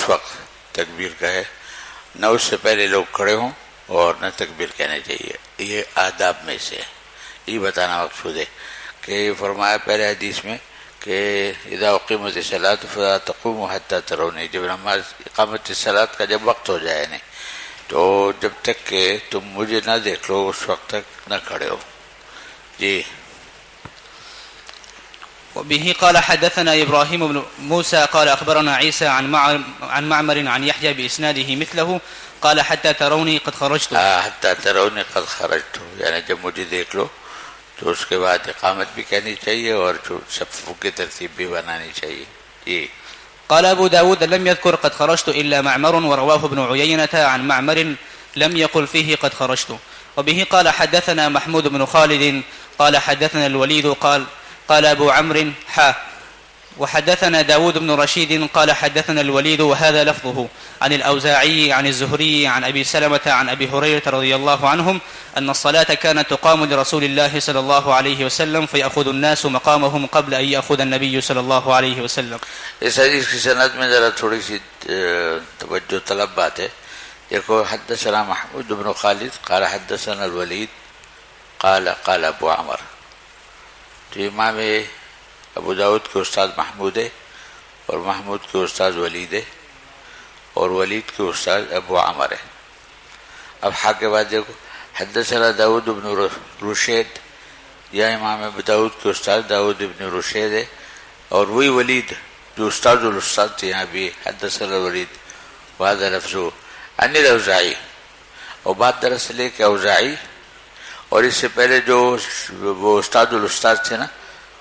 وقت تکبیر کہے، نہ اس سے پہلے لوگ کھڑے ہوں اور نہ تکبیر کہنے چاہیے. یہ آداب میں سے یہ بتانا مقصود ہے کہ یہ فرمایا پہلے حدیث میں کہ اذا اقیمت الصلاۃ فلا تقوموا حتی ترونی، جب نماز اقامت الصلاۃ کا جب وقت ہو جائے نہیں تو جب تک کہ تم مجھے نہ دیکھ لو اس وقت تک نہ کھڑے ہو. جی. وبه قال حدثنا إبراهيم بن موسى قال أخبرنا عيسى عن معمر عن يحيى بإسناده مثله قال حتى تروني قد خرجت. حتى تروني قد خرجت، یعنی جب مجھے دیکھ لو تو اس کے بعد اقامت بھی کہنی چاہیے اور جو صفوں کی ترتیب بھی بنانی چاہیے. جی. قال أبو داود لم يذكر قد خرجت إلا معمر ورواه ابن عيينة عن معمر لم يقل فيه قد خرجت. وبه قال حدثنا محمود بن خالد قال حدثنا الوليد قال أبو عمرو وحدثنا داود بن رشيد قال حدثنا الوليد وهذا لفظه عن الأوزاعي عن الزهري عن أبي سلمة عن أبي هريرة رضي الله عنهم أن الصلاة كانت تقام لرسول الله صلى الله عليه وسلم فيأخذ الناس مقامهم قبل أن يأخذ النبي صلى الله عليه وسلم. اس حدیث کی سند میں ذرا تھوڑی سی توجہ طلب بات ہے. دیکھو حدثنا محمود بن خالد قال حدثنا الولید قال ابو عمر. تو امام ابو داود کے استاد محمود ہے اور محمود کے استاد ولید ہے اور ولید کے استاد ابو عمر ہے. اب کے بعد دیکھو حدثنا داود بن رشید، یا امام ابو داود کے استاد داود بن رشید ہے اور وہی ولید جو استاد الاستاد تھے یہاں بھی حدثنا الولید وهذا لفظه عن الاوزاعی. اور بات دراصل ہے کہ اوزاعی اور اس سے پہلے جو وہ استاد الاستاد تھے نا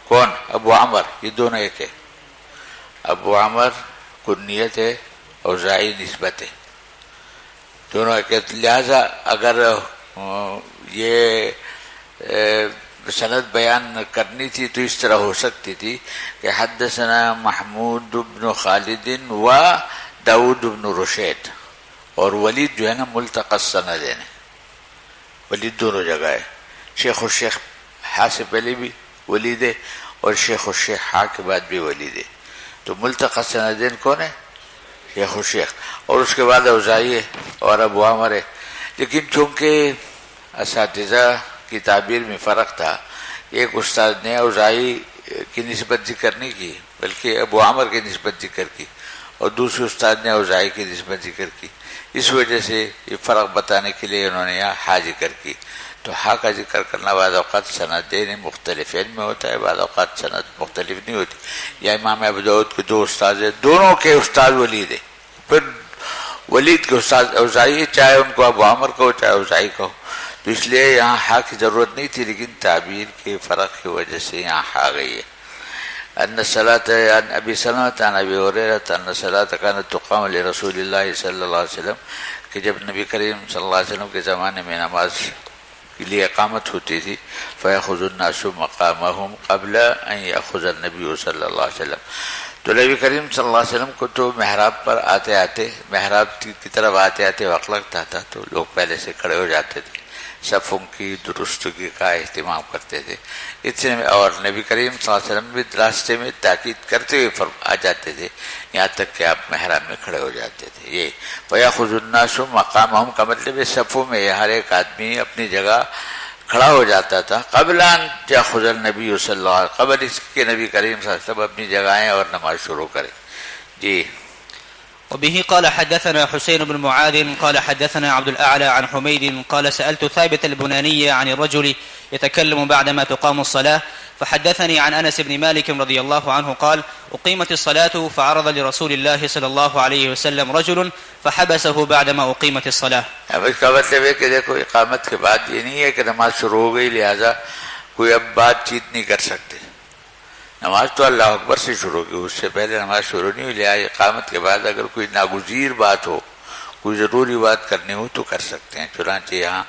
کون، ابو عمر، یہ دونوں ایک ہے. ابو عمر کنیت ہے، اوزاعی نسبت ہے، دونوں ایک ہے. لہذا اگر یہ سند بیان کرنی تھی تو اس طرح ہو سکتی تھی کہ حدثنا محمود بن خالد و داود بن رشید، اور ولید جو ہے نا ملتقى السندین ہے، ولید دونوں جگہ ہے. شیخ الشیخ ہا سے پہلے بھی ولید ہے اور شیخ الشیخ ہا کے بعد بھی ولید ہے. تو ملتقى السندین کون ہے؟ شیخ الشیخ، اور اس کے بعد اوزاعی ہے اور ابو عمر ہے. لیکن چونکہ اساتذہ کی تعبیر میں فرق تھا، ایک استاد نے اوزاعی کی نسبت ذکر نہیں کی بلکہ ابو عمر کی نسبت ذکر کی، اور دوسرے استاد نے اوزاعی کی نسبت ذکر کی. اس وجہ سے یہ فرق بتانے کے لیے انہوں نے یہاں ہا ذکر کی. تو ہا کا ذکر کرنا بعض اوقات سندین مختلفین میں ہوتا ہے، بعض اوقات سند مختلف نہیں ہوتی. یا امام ابو داؤد کے دو استاد ہیں، دونوں کے استاد ولید ہیں، پھر ولید کے استاد اوزاعی، چاہے ان کو ابو عمر کہو چاہے اوزاعی کہو. تو اس لیے یہاں ہا کی ضرورت نہیں تھی، لیکن تعبیر کے فرق کی وجہ سے یہاں ہا گئی ہے. ان الصلاۃ عن ابی سلمۃ عن ابی ہریرہ ان الصلاۃ کانت تقام لرسول اللہ صلی اللہ علیہ وسلم، کہ جب نبی کریم صلی اللہ علیہ وسلم کے زمانے میں نماز کے لیے اقامت ہوتی تھی، فیأخذ الناس مقامهم قبل ان یأخذ النبی صلی اللہ علیہ وسلم. تو نبی کریم صلی اللہ علیہ وسلم کو تو محراب پر محراب کی طرف آتے آتے وقت لگتا تھا، تو لوگ پہلے سے کھڑے ہو جاتے تھے، صفوں کی درستگی کا اہتمام کرتے تھے. اتنے میں اور نبی کریم صلی اللہ علیہ وسلم بھی راستے میں تاکید کرتے ہوئے آ جاتے تھے، یہاں تک کہ آپ محراب میں کھڑے ہو جاتے تھے. یہ فیأخذ الناس مقامهم کا مطلب ہے صفوں میں ہر ایک آدمی اپنی جگہ کھڑا ہو جاتا تھا قبل ان یأخذ النبی صلی اللہ علیہ وسلم، قبل اس کے نبی کریم صلی اللہ علیہ وسلم اپنی جگہیں اور نماز شروع کرے. جی. وبه قال حدثنا حسين بن معاذ قال حدثنا عبد الأعلى عن حميد قال سألت ثابت البناني عن الرجل يتكلم بعدما تقام الصلاة فحدثني عن أنس بن مالك رضي الله عنه قال أقيمت الصلاة فعرض لرسول الله صلى الله عليه وسلم رجل فحبسه بعدما أقيمت الصلاة. اب اس کا مطلب ہے کہ دیکھو اقامت کے بعد یہ نہیں ہے کہ نماز شروع ہو گئی لہذا کوئی اب بات چیت نہیں کر سکتے. نماز تو اللہ اکبر سے شروع کی، اس سے پہلے نماز شروع نہیں ہوئی. لہٰذا اقامت کے بعد اگر کوئی ناگزیر بات ہو، کوئی ضروری بات کرنی ہو تو کر سکتے ہیں. چنانچہ یہاں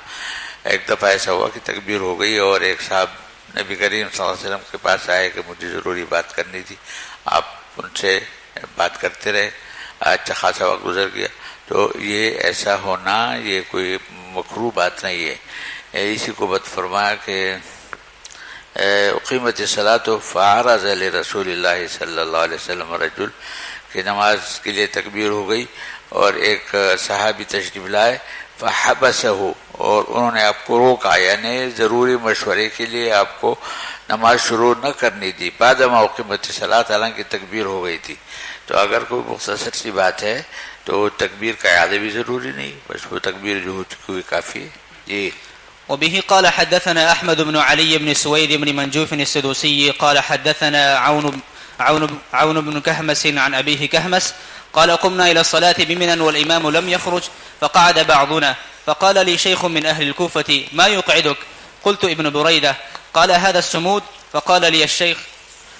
ایک دفعہ ایسا ہوا کہ تکبیر ہو گئی اور ایک صاحب نبی کریم صلی اللہ علیہ وسلم کے پاس آئے کہ مجھے ضروری بات کرنی تھی. آپ ان سے بات کرتے رہے، اچھا خاصا وقت گزر گیا. تو یہ ایسا ہونا یہ کوئی مکروہ بات نہیں ہے. اسی کو بات فرمایا کہ اقیمت الصلاۃ فعرض لرسول اللہ صلی اللہ علیہ وسلم رجل، کہ نماز کے لیے تکبیر ہو گئی اور ایک صحابی تشریف لائے فحبسہ، اور انہوں نے آپ کو روکا، یعنی ضروری مشورے کے لیے آپ کو نماز شروع نہ کرنی تھی بعد ما اقیمت الصلاۃ، حالانکہ تکبیر ہو گئی تھی. تو اگر کوئی مختصر سی بات ہے تو تکبیر کا اعادہ بھی ضروری نہیں، بس وہ تکبیر جو ہو چکی ہوئی کافی ہے. جی. وبه قال حدثنا أحمد بن علي بن سويد بن منجوف السدوسي قال حدثنا عون بن كهمس عن أبيه كهمس قال قمنا إلى الصلاة بمنى والإمام لم يخرج فقعد بعضنا فقال لي شيخ من أهل الكوفة ما يقعدك؟ قلت ابن بريدة. قال هذا السمود. فقال لي الشيخ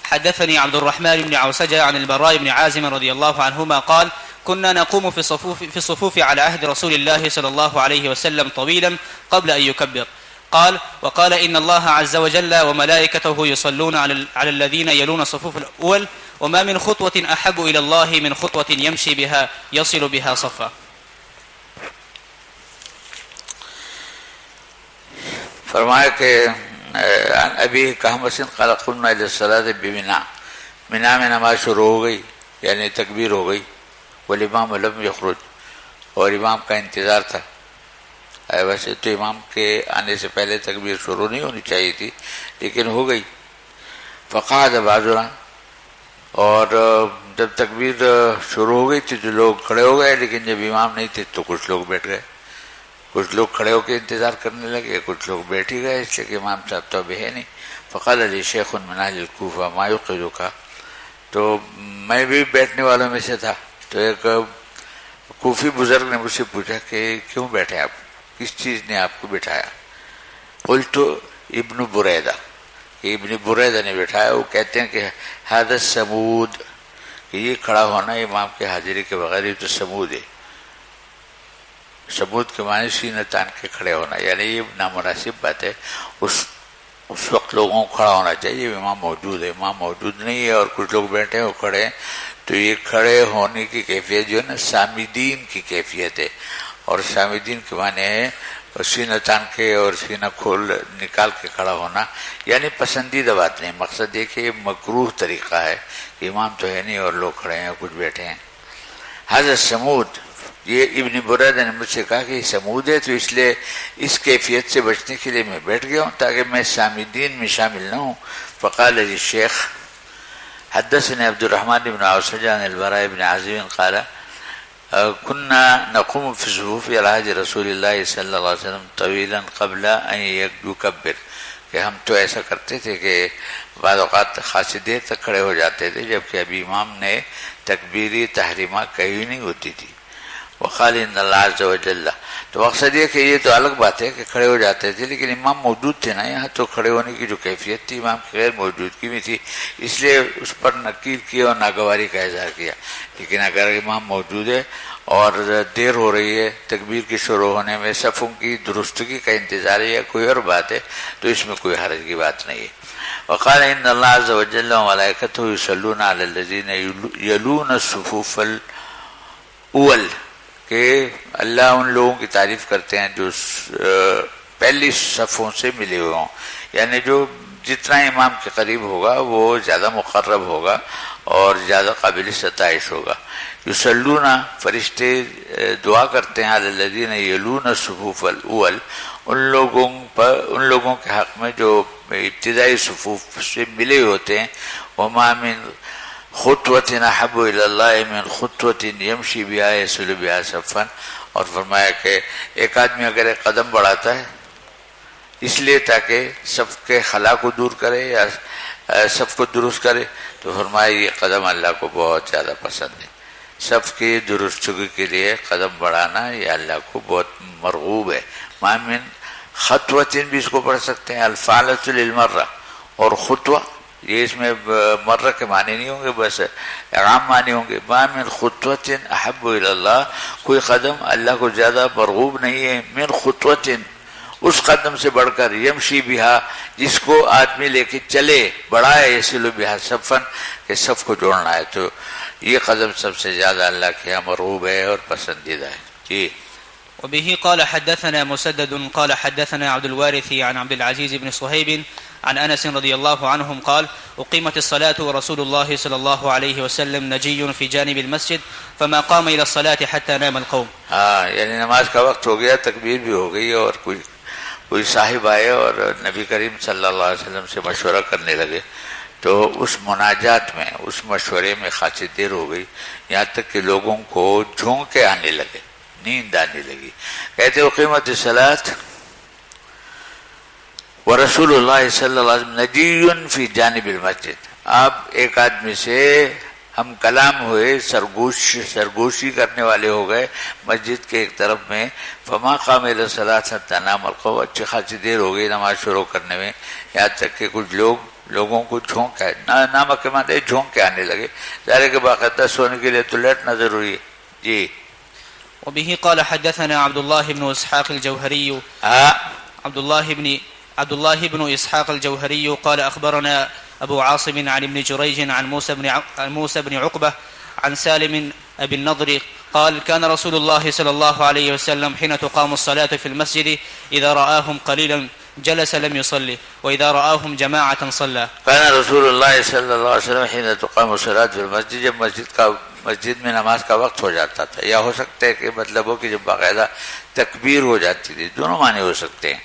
حدثني عبد الرحمن بن عوسجة عن البراء بن عازم رضي الله عنهما قال كنا نقوم في الصفوف على عهد رسول الله صلى الله عليه وسلم طويلا قبل أن يكبر. قال وقال إن الله عز وجل وملائكته يصلون على الذين يلون الصفوف الأول وما من خطوة أحب إلى الله من خطوة يمشي بها يصل بها صفا. فرمایا کہ ابھی کہمس قال قمنا الى الصلاة بمنى، منی میں نماز شروع ہو گئی یعنی تکبیر ہو گئی، والامام لم یخرج، اور امام کا انتظار تھا. ویسے تو امام کے آنے سے پہلے تکبیر شروع نہیں ہونی چاہیے تھی لیکن ہو گئی. فقعد بعضنا، اور جب تکبیر شروع ہو گئی تھی تو لوگ کھڑے ہو گئے، لیکن جب امام نہیں تھے تو کچھ لوگ بیٹھ گئے، کچھ لوگ کھڑے ہو کے انتظار کرنے لگے، کچھ لوگ بیٹھ ہی گئے اس لیے کہ امام صاحب تو ابھی ہے نہیں. فقال علی شیخ من اہل الکوفہ ما یوقظک، تو میں بھی بیٹھنے والوں میں سے تھا. تو ایک کوفی بزرگ نے مجھ سے پوچھا کہ کیوں بیٹھے آپ، کس چیز نے آپ کو بٹھایا؟ قلت ابن بریدہ، ابن بریدہ نے بٹھایا. وہ کہتے ہیں کہ هذا السمود، کہ یہ کھڑا ہونا امام کے حاضری کے بغیر یہ تو سمود ہے. سمود کے معنی سینہ تان کے کھڑے ہونا، یعنی یہ نامناسب بات ہے. اس وقت لوگوں کو کھڑا ہونا چاہیے، امام موجود ہے. امام موجود نہیں ہے اور کچھ لوگ بیٹھے ہیں کھڑے ہیں، تو یہ کھڑے ہونے کی کیفیت جو ہے نا سامدین کی کیفیت ہے. اور سامدین کے معنی ہے سینہ تان کے اور سینہ کھول نکال کے کھڑا ہونا، یعنی پسندیدہ بات نہیں. مقصد یہ کہ مکروہ طریقہ ہے کہ امام تو ہے نہیں اور لوگ کھڑے ہیں کچھ بیٹھے ہیں. حضرت سمود، یہ ابن بریدہ نے مجھ سے کہا کہ یہ سمود ہے، تو اس لیے اس کیفیت سے بچنے کے لیے میں بیٹھ گیا ہوں تاکہ میں سامدین میں شامل نہ ہوں. فقال لي الشيخ حدثني عبد الرحمن بن عوسجة عن البراء بن عازم قال كنا نقوم في الصفوف على عهد رسول الله صلی اللہ علیہ وسلم طویلا قبل ان يكبر، کہ ہم تو ایسا کرتے تھے کہ بعض اوقات خاصی دیر تک کھڑے ہو جاتے تھے جبکہ ابھی امام نے تکبیری تحریمہ کہی نہیں ہوتی تھی. وقال ان اللہ عز وجل، تو مقصد یہ کہ یہ تو الگ بات ہے کہ کھڑے ہو جاتے تھے لیکن امام موجود تھے نا، یہاں تو کھڑے ہونے کی جو کیفیت تھی امام کی غیر موجودگی میں تھی، اس لیے اس پر نکیر کیا اور ناگواری کا اظہار کیا. لیکن اگر امام موجود ہے اور دیر ہو رہی ہے تکبیر کی شروع ہونے میں، صفوں کی درستگی کا انتظار ہے یا کوئی اور بات ہے، تو اس میں کوئی حرج کی بات نہیں ہے. وقال ان اللہ عز وجل وملائکتہ یصلون علی الذین یلون الصفوف الاول، کہ اللہ ان لوگوں کی تعریف کرتے ہیں جو پہلی صفوں سے ملے ہوئے ہوں، یعنی جو جتنا امام کے قریب ہوگا وہ زیادہ مقرب ہوگا اور زیادہ قابل ستائش ہوگا. یصلون، فرشتے دعا کرتے ہیں علی الذین یلون الصفوف الاول، ان لوگوں کے حق میں جو ابتدائی صفوف سے ملے ہوتے ہیں. وما من خطوۃ احب الی اللہ من خطوۃ یمشی بها یصل بها صفا، اور فرمایا کہ ایک آدمی اگر ایک قدم بڑھاتا ہے اس لیے تاکہ صف کے خلا کو دور کرے یا صف کو درست کرے، تو فرمایا یہ قدم اللہ کو بہت زیادہ پسند ہے. صف کی درستگی کے لیے قدم بڑھانا یہ اللہ کو بہت مرغوب ہے. ما من خطوۃ بھی اس کو پڑھ سکتے ہیں، الفعلۃ للمرہ، اور خطوہ یہ اس میں مرہ کے معنی نہیں ہوں گے، بس عام معنی ہوں گے. ما من خطوۃ احب الی اللہ، کوئی قدم اللہ کو زیادہ مرغوب نہیں ہے. من خطوۃ، اس قدم سے بڑھ کر، یمشی بہا، جس کو آدمی لے کے چلے، بڑھائے، یصل بہا صفا، کہ صف کو جوڑنا ہے، تو یہ قدم سب سے زیادہ اللہ کے یہاں مرغوب ہے اور پسندیدہ ہے. جی. وبه قال حدثنا مسدد قال حدثنا عبد الوارث عن عبد العزيز بن صهيب عن أنس رضي الله عنهم قال أقيمت الصلاة ورسول الله صلى الله عليه وسلم نجي في جانب المسجد فما قام إلى الصلاة حتى نام القوم. یعنی نماز کا وقت ہو گیا، تکبیر بھی ہو گئی، اور کوئی صاحب آئے اور نبی کریم صلی اللہ علیہ وسلم سے مشورہ کرنے لگے، تو اس مناجات میں، اس مشورے میں خاصی دیر ہو گئی، یہاں تک کہ لوگوں کو جھونکے آنے لگے، نیند آنے لگی. کہتے اقیمت الصلاۃ ورسول اللہ صلی اللہ علیہ وسلم نجی فی جانب المسجد. اب ایک آدمی سے ہم کلام ہوئے، سرگوشی کرنے والے ہو گئے مسجد کے ایک طرف میں. فما قام الی الصلاۃ حتی نام القوم. اچھی خاصی دیر ہو گئی نماز شروع کرنے میں، یہاں تک کہ کچھ لوگوں کو جھونک ہے، نام کے معنی جھونک کے آنے لگے. ظاہر ہے کہ باقاعدہ سونے کے لیے تو لیٹنا ضروری ہے. جی. وبه قال حدثنا عبد الله بن اسحاق الجوهري عبد الله بن اسحاق الجوهري قال اخبرنا ابو عاصم عن ابن جريج عن موسى بن عقبة عن سالم ابي النضر قال كان رسول الله صلى الله عليه وسلم حين تقام الصلاة في المسجد اذا رآهم قليلا جلس لم يصلي واذا رآهم جماعة صلى. كان رسول الله صلى الله عليه وسلم حين تقام الصلاة في المسجد. جب مسجد میں نماز کا وقت ہو جاتا تھا، یا ہو سکتا ہے کہ مطلب ہو کہ جب باقاعدہ تکبیر ہو جاتی تھی، دونوں معنی ہو سکتے ہیں.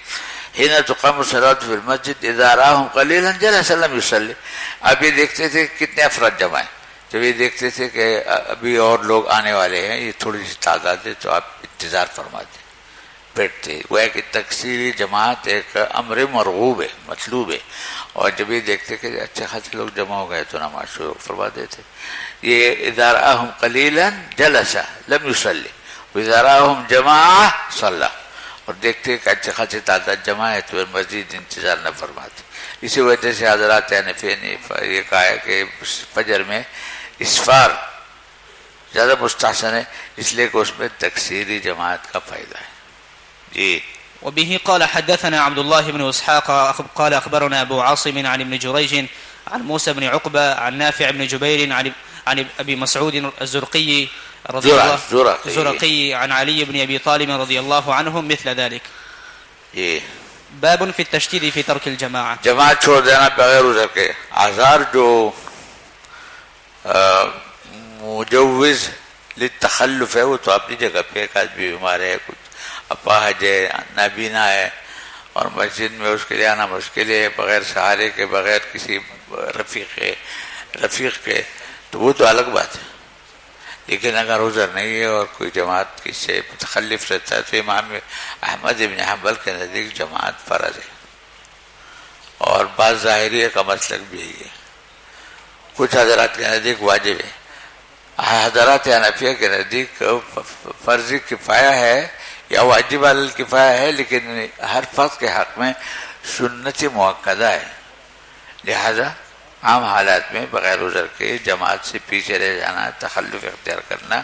حين تقام الصلاة في المسجد اذا راهم قليلا جلس لم يصلي. اب یہ دیکھتے تھے کتنے افراد جمع ہیں. جب یہ دیکھتے تھے کہ ابھی اور لوگ آنے والے ہیں، یہ تھوڑی سی تعداد ہے، تو آپ انتظار فرماتے بیٹھتے. وہ ایک تکثیری جماعت ایک امر مرغوب ہے، مطلوب ہے. اور جب یہ دیکھتے کہ اچھے خاصے لوگ جمع ہو گئے تو نماز شروع فرما دیتے. یہ اذا راهم قليلا جلس لم يصلي واذا راهم جماعة صلى. اور دیکھتے کہ اچھے خاصی تعداد جمع ہے تو مزید انتظار نہ فرماتے. اسی وجہ سے حضرات حنفی نے یہ کہا ہے کہ فجر میں اسفار زیادہ مستحسن ہے، اس لیے کہ اس میں تکثیری جماعت کا فائدہ ہے. جی. وبه قال حدثنا عبد الله بن اسحاق قال اخبرنا ابو عاصم عن ابن جريج عن موسى بن عقبة عن نافع بن جبير عن ابي مسعود الزرقي رضي الله زرقي عن علي بن ابي طالب رضي الله عنهم مثل ذلك. باب في التشديد في ترك الجماعة. جماعت چھوڑ دینا بغیر عذر کے. اعذار جو مجوز للتخلف ہے وہ تو اپنی جگہ پہ، ایک آدمی بیمار ہے، کچھ اپاہج ہے، نابینا ہے، اور مسجد میں اس کے لیے آنا مشکل ہے بغیر سہارے کے، بغیر کسی رفیق کے، تو وہ تو الگ بات ہے. لیکن اگر عذر نہیں ہے اور کوئی جماعت کس سے متخلف رہتا ہے تو امام احمد بن حنبل کے نزدیک جماعت فرض ہے، اور بعض ظاہریہ کا مسلک بھی یہی ہے. کچھ حضرات کے نزدیک واجب ہے. حضرات حنفیہ کے نزدیک فرض کفایہ ہے یا واجب علی الکفایہ ہے، لیکن ہر فرد کے حق میں سنت مؤکدہ ہے. لہذا عام حالات میں بغیر عذر کے جماعت سے پیچھے رہ جانا، تخلف اختیار کرنا،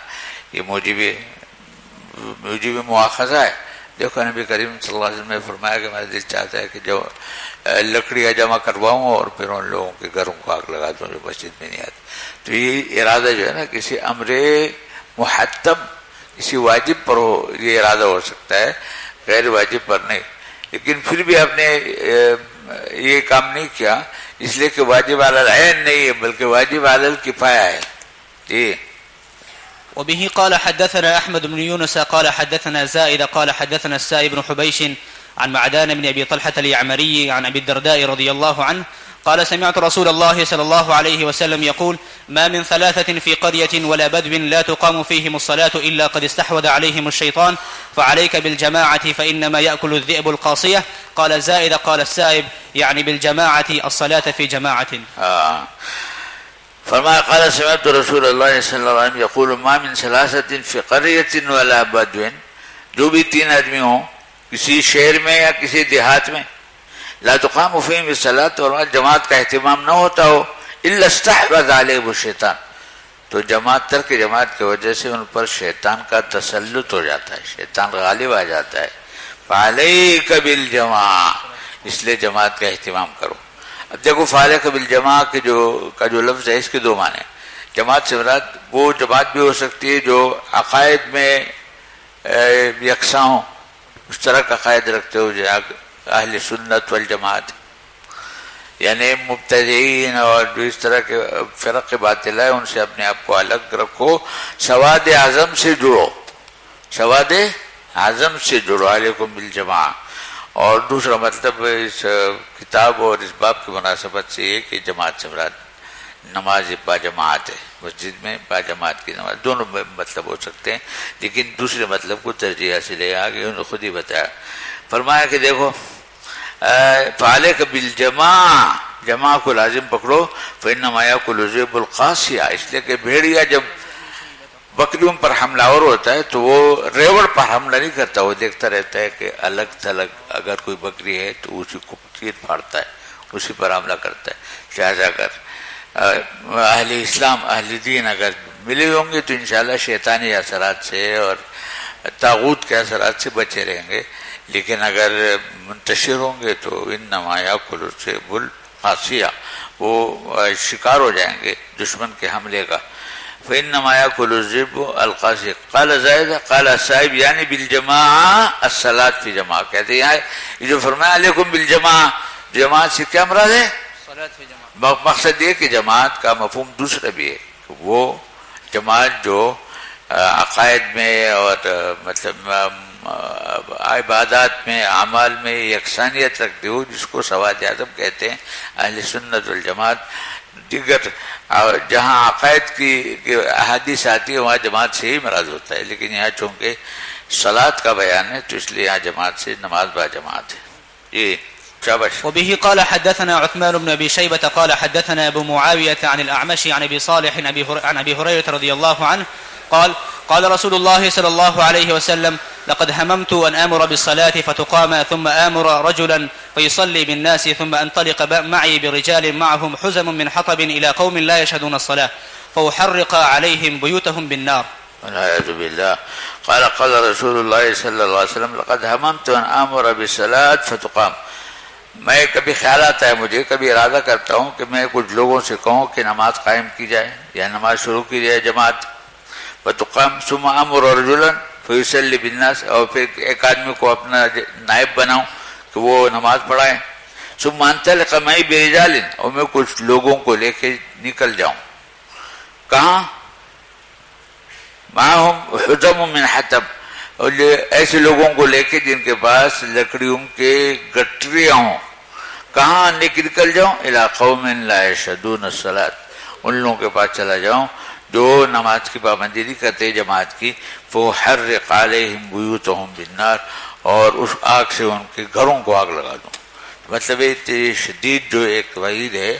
یہ موجب مواخذہ ہے. دیکھو نبی کریم صلی اللہ علیہ وسلم نے فرمایا کہ میرا دل چاہتا ہے کہ جو لکڑیاں جمع کرواؤں اور پھر ان لوگوں کے گھروں کو آگ لگا دوں جو مسجد میں نہیں آتے. تو یہ ارادہ جو ہے نا کسی امر محتم، کسی واجب پر ہو، یہ ارادہ ہو سکتا ہے، غیر واجب پر نہیں. لیکن پھر بھی آپ نے یہ کام نہیں کیا اس لیے کہ واجب علی العین نہیں ہے بلکہ واجب علی الکفایہ ہے. جی. وبه قال حدثنا احمد بن يونس قال حدثنا زائد قال حدثنا السائب بن حبيش عن معدان بن ابي طلحة اليعمري عن ابي الدرداء رضي الله عنه قال سمعت رسول الله صلى الله عليه وسلم يقول ما من ثلاثة في قرية ولا بدو لا تقام فيهم الصلاة إلا قد استحوذ عليهم الشيطان فعليك بالجماعة فإنما يأكل الذئب القاصية. قال زائد قال السائب يعني بالجماعة الصلاة في جماعة. فرمایا قال سمعت رسول اللہ صلی اللہ علیہ وسلم یقول ما من ثلاثة في قرية ولا بدو، جو بھی تین آدمی ہوں کسی شہر میں یا کسی دیہات میں، لا تقام فیہم الصلاۃ، اور جماعت کا اہتمام نہ ہوتا ہو، الا استحوذ علیہم الشیطان، تو ترک جماعت کی وجہ سے ان پر شیطان کا تسلط ہو جاتا ہے، شیطان غالب آ جاتا ہے. فعلیک بالجماعہ، اس لیے جماعت کا اہتمام کرو. اب دیکھو فعلیک بالجماعہ کا جو لفظ ہے اس کے دو معنی. جماعت سے مراد وہ جماعت بھی ہو سکتی ہے جو عقائد میں یکساں ہوں، مشترک عقائد رکھتے ہو، جو اہل سنت والجماعت، یعنی مبتدئین اور جو اس طرح کے فرق باطل ہے ان سے اپنے آپ کو الگ رکھو، سواد اعظم سے جڑو، سواد اعظم سے جڑو، علیکم بالجماع۔ اور دوسرا مطلب اس کتاب اور اس باب کی مناسبت سے یہ کہ جماعت سے مراد نماز با جماعت ہے، مسجد میں با جماعت کی نماز، دونوں میں مطلب ہو سکتے ہیں، لیکن دوسرے مطلب کو ترجیح حاصل ہے، آگے انہوں نے خود ہی بتایا، فرمایا کہ دیکھو فعلیک بالجماع، جماع کو لازم پکڑو، فإنما یأکل الذئب القاسیہ، اس لیے کہ بھیڑیا جب بکریوں پر حملہ اور ہوتا ہے تو وہ ریوڑ پر حملہ نہیں کرتا، وہ دیکھتا رہتا ہے کہ الگ تھلگ اگر کوئی بکری ہے تو اسی کو چیر پھاڑتا ہے، اسی پر حملہ کرتا ہے۔ لہذا اگر اہل اسلام اہل دین اگر ملے ہوں گے تو انشاءاللہ شیطانی اثرات سے اور طاغوت کے اثرات سے بچے رہیں گے، لیکن اگر منتشر ہوں گے تو انما یاکل الذئب القاسیہ، وہ شکار ہو جائیں گے دشمن کے حملے کا۔ فإنما يأكل الذئب القاسیہ۔ قال زائدہ قال صاحب یعنی بالجماع الصلاۃ فی جماع، کہتے ہیں یہاں یہ جو فرمایا علیکم بالجماع، جماعت سے کیا مراد ہے؟ صلاۃ فی جماع۔ مقصد یہ کہ جماعت کا مفہوم دوسرا بھی ہے، وہ جماعت جو عقائد میں اور مطلب عبادات میں اعمال میں یکسانیت رکھتے ہو، جس کو سواد اعظم کہتے ہیں اہل سنت والجماعت۔ دیگر جہاں عقائد کی احادیث آتی ہے وہاں جماعت سے ہی مراد ہوتا ہے، لیکن یہاں چونکہ صلاۃ کا بیان ہے تو اس لیے یہاں جماعت سے نماز با جماعت ہے۔ یہ شاباش۔ وبه قال حدثنا عثمان بن أبي شيبة قال حدثنا أبو معاوية عن الأعمش عن أبي صالح عن أبي هريرة رضي الله عنه قال قال رسول الله صلى الله عليه وسلم لقد هممت أن آمر بالصلاة فتقام ثم آمر رجلا فيصلي بالناس ثم أنطلق معي برجال معهم حزم من حطب إلى قوم لا يشهدون الصلاة فأحرق عليهم بيوتهم بالنار۔ والعیاذ باللہ۔ قال قال رسول اللہ صلی اللہ علیہ وسلم لقد هممت أن آمر بالصلاة فتقام، میں کبھی خیال آتا ہے مجھے، کبھی ارادہ کرتا ہوں کہ میں کچھ لوگوں سے کہوں کہ نماز قائم کی جائے یا نماز شروع کی جائے جماعت، فتقام ثم آمر رجلا فیصلی بالناس، اور پھر ایک آدمی کو اپنا نائب بناؤں کہ وہ نماز پڑھائیں، ثم انطلق معی برجال، اور میں کچھ لوگوں کو لے کے نکل جاؤں، کہاں؟ معہم حزم من حطب، اور ایسے لوگوں کو لے کے جن کے پاس لکڑیوں کے گٹریاں ہوں، کہاں نکل جاؤں؟ الی قوم لا یشهدون الصلاۃ، ان لوگوں کے پاس چلا جاؤں جو نماز کی پابندی نہیں کرتے جماعت کی، فحرق علیہم بیوتہم بالنار، اور اس آگ سے ان کے گھروں کو آگ لگا دوں۔ مطلب یہ شدید جو ایک وعید ہے،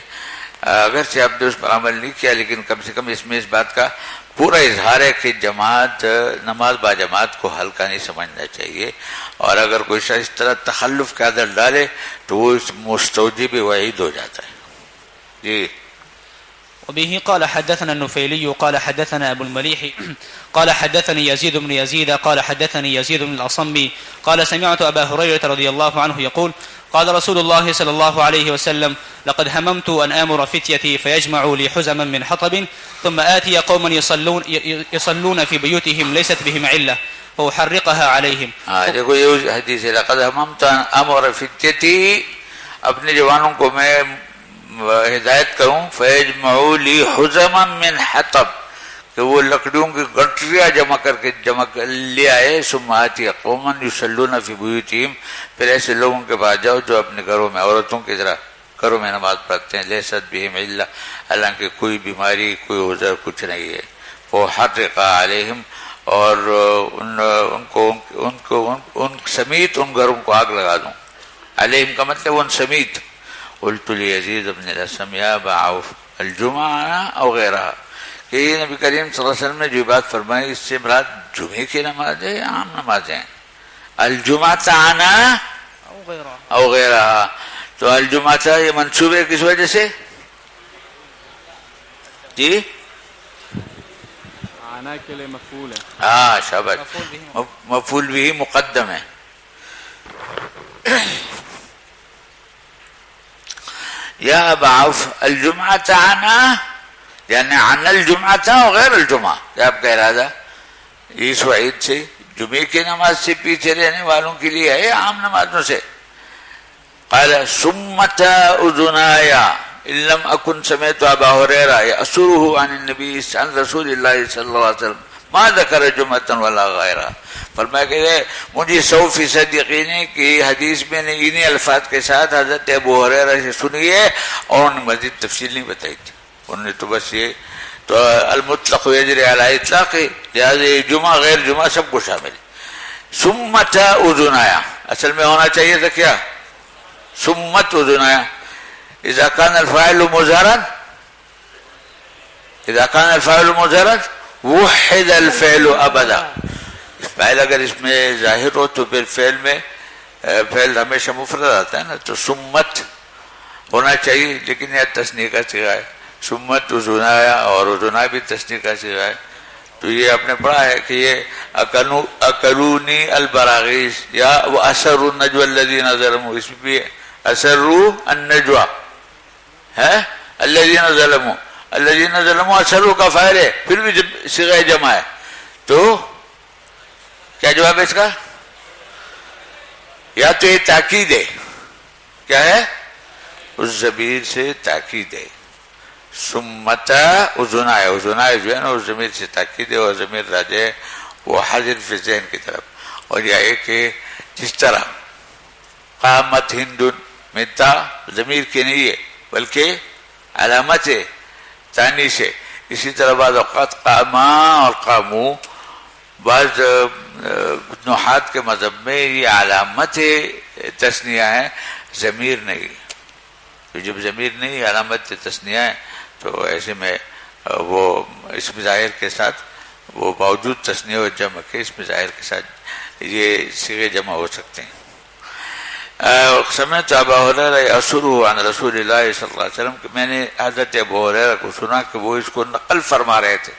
اگرچہ آپ نے اس پر عمل نہیں کیا لیکن کم سے کم اس میں اس بات کا پورا اظہار ہے کہ جماعت نماز با جماعت کو ہلکا نہیں سمجھنا چاہیے، اور اگر کوئی شخص اس طرح تخلف کا عدل ڈالے تو وہ اس مستوجب وعید ہو جاتا ہے۔ جی۔ وبه قال حدثنا النفيلي قال حدثنا أبو المليح قال حدثني يزيد بن يزيد قال حدثني يزيد بن الأصمي قال سمعت أبا هريرة رضي الله عنه يقول قال رسول الله صلى الله عليه وسلم لقد هممت أن آمر فتيتي فيجمعوا لي حزما من حطب ثم آتي قوما يصلون في بيوتهم ليست بهم علة فأحرقها عليهم۔ دیکھو یہ حدیث ہے، لقد هممت أن آمر فتيتي، اپنے جوانوں کو میں ہدایت کروں، فیجمعوا لی حزما من حطب، کہ وہ لکڑیوں کی گٹریاں جمع کر لے آئے، ثم آتی قوما یصلون فی بیوتہم، پھر ایسے لوگوں کے پاس جاؤ جو اپنے گھروں میں عورتوں کی طرح گھروں میں نماز پڑھتے ہیں، لیست بہم علہ، حالانکہ کوئی بیماری کوئی عذر کچھ نہیں ہے، فحرق علیہم، اور ان سمیت ان گھروں کو آگ لگا دوں، علیہم کا مطلب ان سمیت۔ قلت لیزید بن الاسم یا ابا عوف الجمعہ او غیرہ، کہ نبی کریم صلی اللہ علیہ وسلم نے جو بات فرمائی اس سے مراد جمعے کی نماز ہے یا عام نمازیں؟ الجمعہ آنا او غیرہ، تو الجمعہ یہ منصوب ہے کس وجہ سے؟ جی آنا کے لیے مفعول ہے، ہاں شاباش، مفعول بھی مقدم ہے۔ یا ابا عوف الجمعہ آنا، یعنی عن الجمعہ و غیر الجمعہ، کیا آپ کہہ رہا تھا؟ اس وعید سے جمعے کی نماز سے پیچھے رہنے والوں کے لیے ہے عام نمازوں سے؟ قال ثمت اذناي ان لم اكن سمعت ابا هريره يأسره عن النبي عن رسول الله صلی اللہ علیہ وسلم ما ذکر جمعۃ ولا غیرہ. فرمایا کہ مجھے 100% یقین ہے کہ حدیث میں نے انہی الفاظ کے ساتھ حضرت ابو ہریرہ سے سنی ہے اور انہوں نے مزید تفصیل نہیں بتائی تھی. انہوں نے تو بس یہ تو المطلق یجری علی اطلاق، لہٰذا جمعہ غیر جمعہ سب کو شامل ہے. سمت اذنایا اصل میں ہونا چاہیے تھا کیا؟ سمت اذنایا. اذا كان الفاعل مضارعا اذا كان الفاعل مضارعا وحد الفعل ابدا. فعل اگر اس میں ظاہر ہو تو پھر فعل میں فعل ہمیشہ مفرد آتا ہے نا، تو سمت ہونا چاہیے، لیکن یہ تثنیہ کا صیغہ ہے. سمت اذنایا اور اذنا بھی تثنیہ کا صیغہ ہے. تو یہ آپ نے پڑھا ہے کہ یہ اکلونی البراغیث یا واسروا النجوى الذين ظلموا، اس میں بھی اسروا النجوى ہے الذين ظلموا، الذين ظلموا اسروا کا فاعل ہے، پھر بھی صیغہ جمع ہے. تو کیا جواب ہے اس کا؟ یا تو یہ تاکید ہے، کیا ہے؟ اس ضمیر سے تاکید ہے. سمت اذنایا، اذنایا جو ہے نا اس ضمیر سے تاکید ہے اور ضمیر راجع ہے وہ حاضر فی ذہن کی طرف. اور یہ ہے کہ جس طرح قامت ہندن میں تا ضمیر کی نہیں ہے بلکہ علامت ہے ثانی سے، اسی طرح بعض اوقات قاما اور قامو بعض نحات کے مذہب میں یہ علامت تثنیہ ہے، ضمیر نہیں. تو جب ضمیر نہیں علامت تثنیہ ہے تو ایسے میں وہ اسم ظاہر کے ساتھ وہ باوجود تثنیہ و جمع کے اسم ظاہر کے ساتھ یہ صیغے جمع ہو سکتے ہیں. سمعت ابا ہریرہ یأسره عن رسول اللہ صلی اللہ علیہ وسلم کہ میں نے حضرت ابو ہریرہ کو سنا کہ وہ اس کو نقل فرما رہے تھے